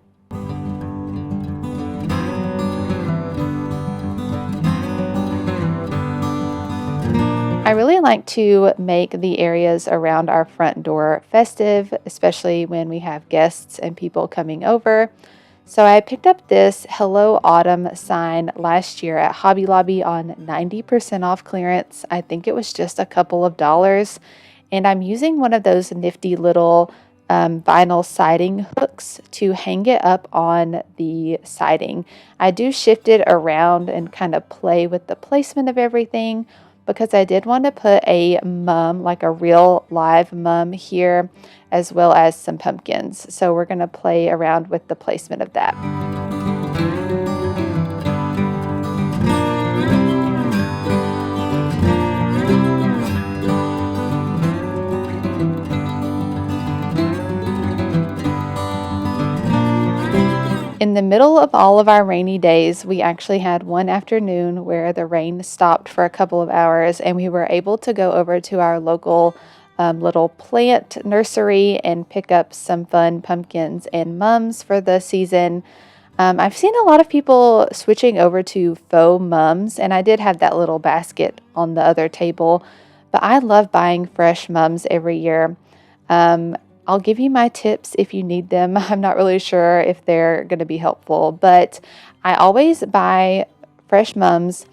I really like to make the areas around our front door festive, especially when we have guests and people coming over. So I picked up this Hello Autumn sign last year at Hobby Lobby on 90% off clearance. I think it was just a couple of dollars. And I'm using one of those nifty little vinyl siding hooks to hang it up on the siding. I do shift it around and kind of play with the placement of everything, because I did want to put a mum, like a real live mum here, as well as some pumpkins. So we're going to play around with the placement of that. In the middle of all of our rainy days, we actually had one afternoon where the rain stopped for a couple of hours and we were able to go over to our local little plant nursery and pick up some fun pumpkins and mums for the season. I've seen a lot of people switching over to faux mums, and I did have that little basket on the other table, but I love buying fresh mums every year. I'll give you my tips if you need them. I'm not really sure if they're going to be helpful, but I always buy fresh mums.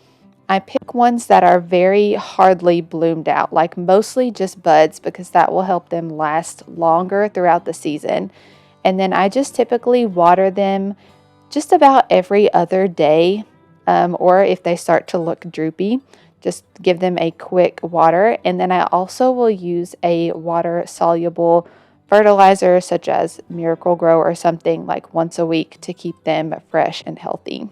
I pick ones that are very hardly bloomed out, like mostly just buds, because that will help them last longer throughout the season. And then I just typically water them just about every other day, or if they start to look droopy, just give them a quick water. And then I also will use a water-soluble fertilizer such as Miracle Grow or something, like once a week, to keep them fresh and healthy.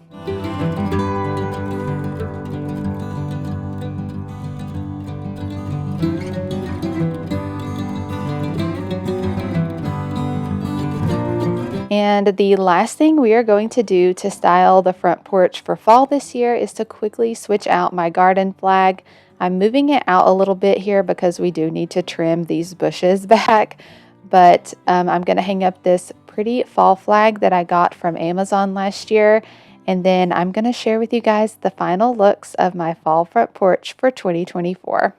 And the last thing we are going to do to style the front porch for fall this year is to quickly switch out my garden flag. I'm moving it out a little bit here because we do need to trim these bushes back. But I'm going to hang up this pretty fall flag that I got from Amazon last year. And then I'm going to share with you guys the final looks of my fall front porch for 2024.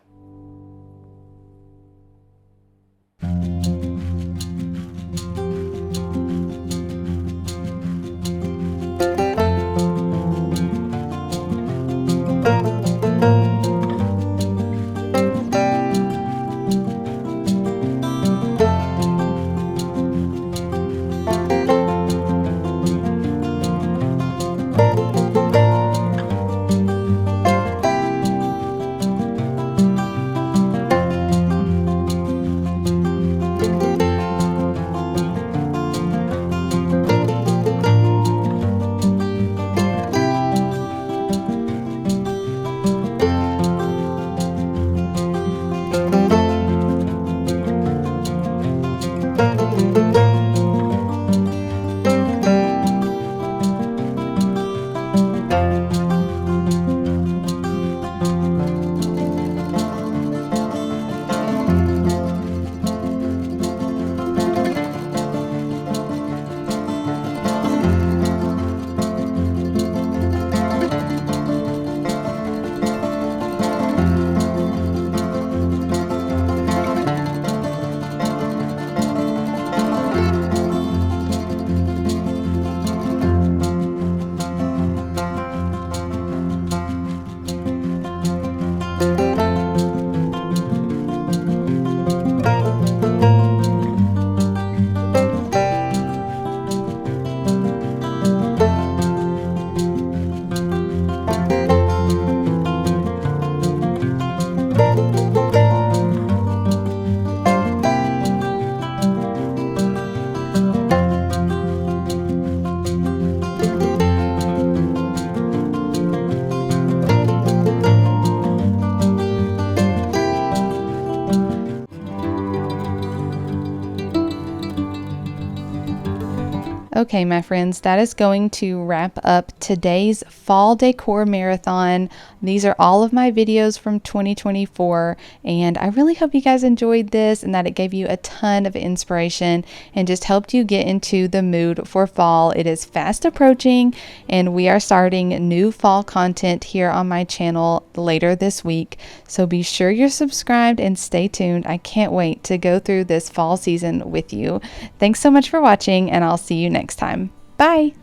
Okay, my friends, that is going to wrap up today's fall decor marathon. These are all of my videos from 2024, and I really hope you guys enjoyed this and that it gave you a ton of inspiration and just helped you get into the mood for fall. It is fast approaching, and we are starting new fall content here on my channel later this week. So be sure you're subscribed and stay tuned. I can't wait to go through this fall season with you. Thanks so much for watching, and I'll see you next time. Bye!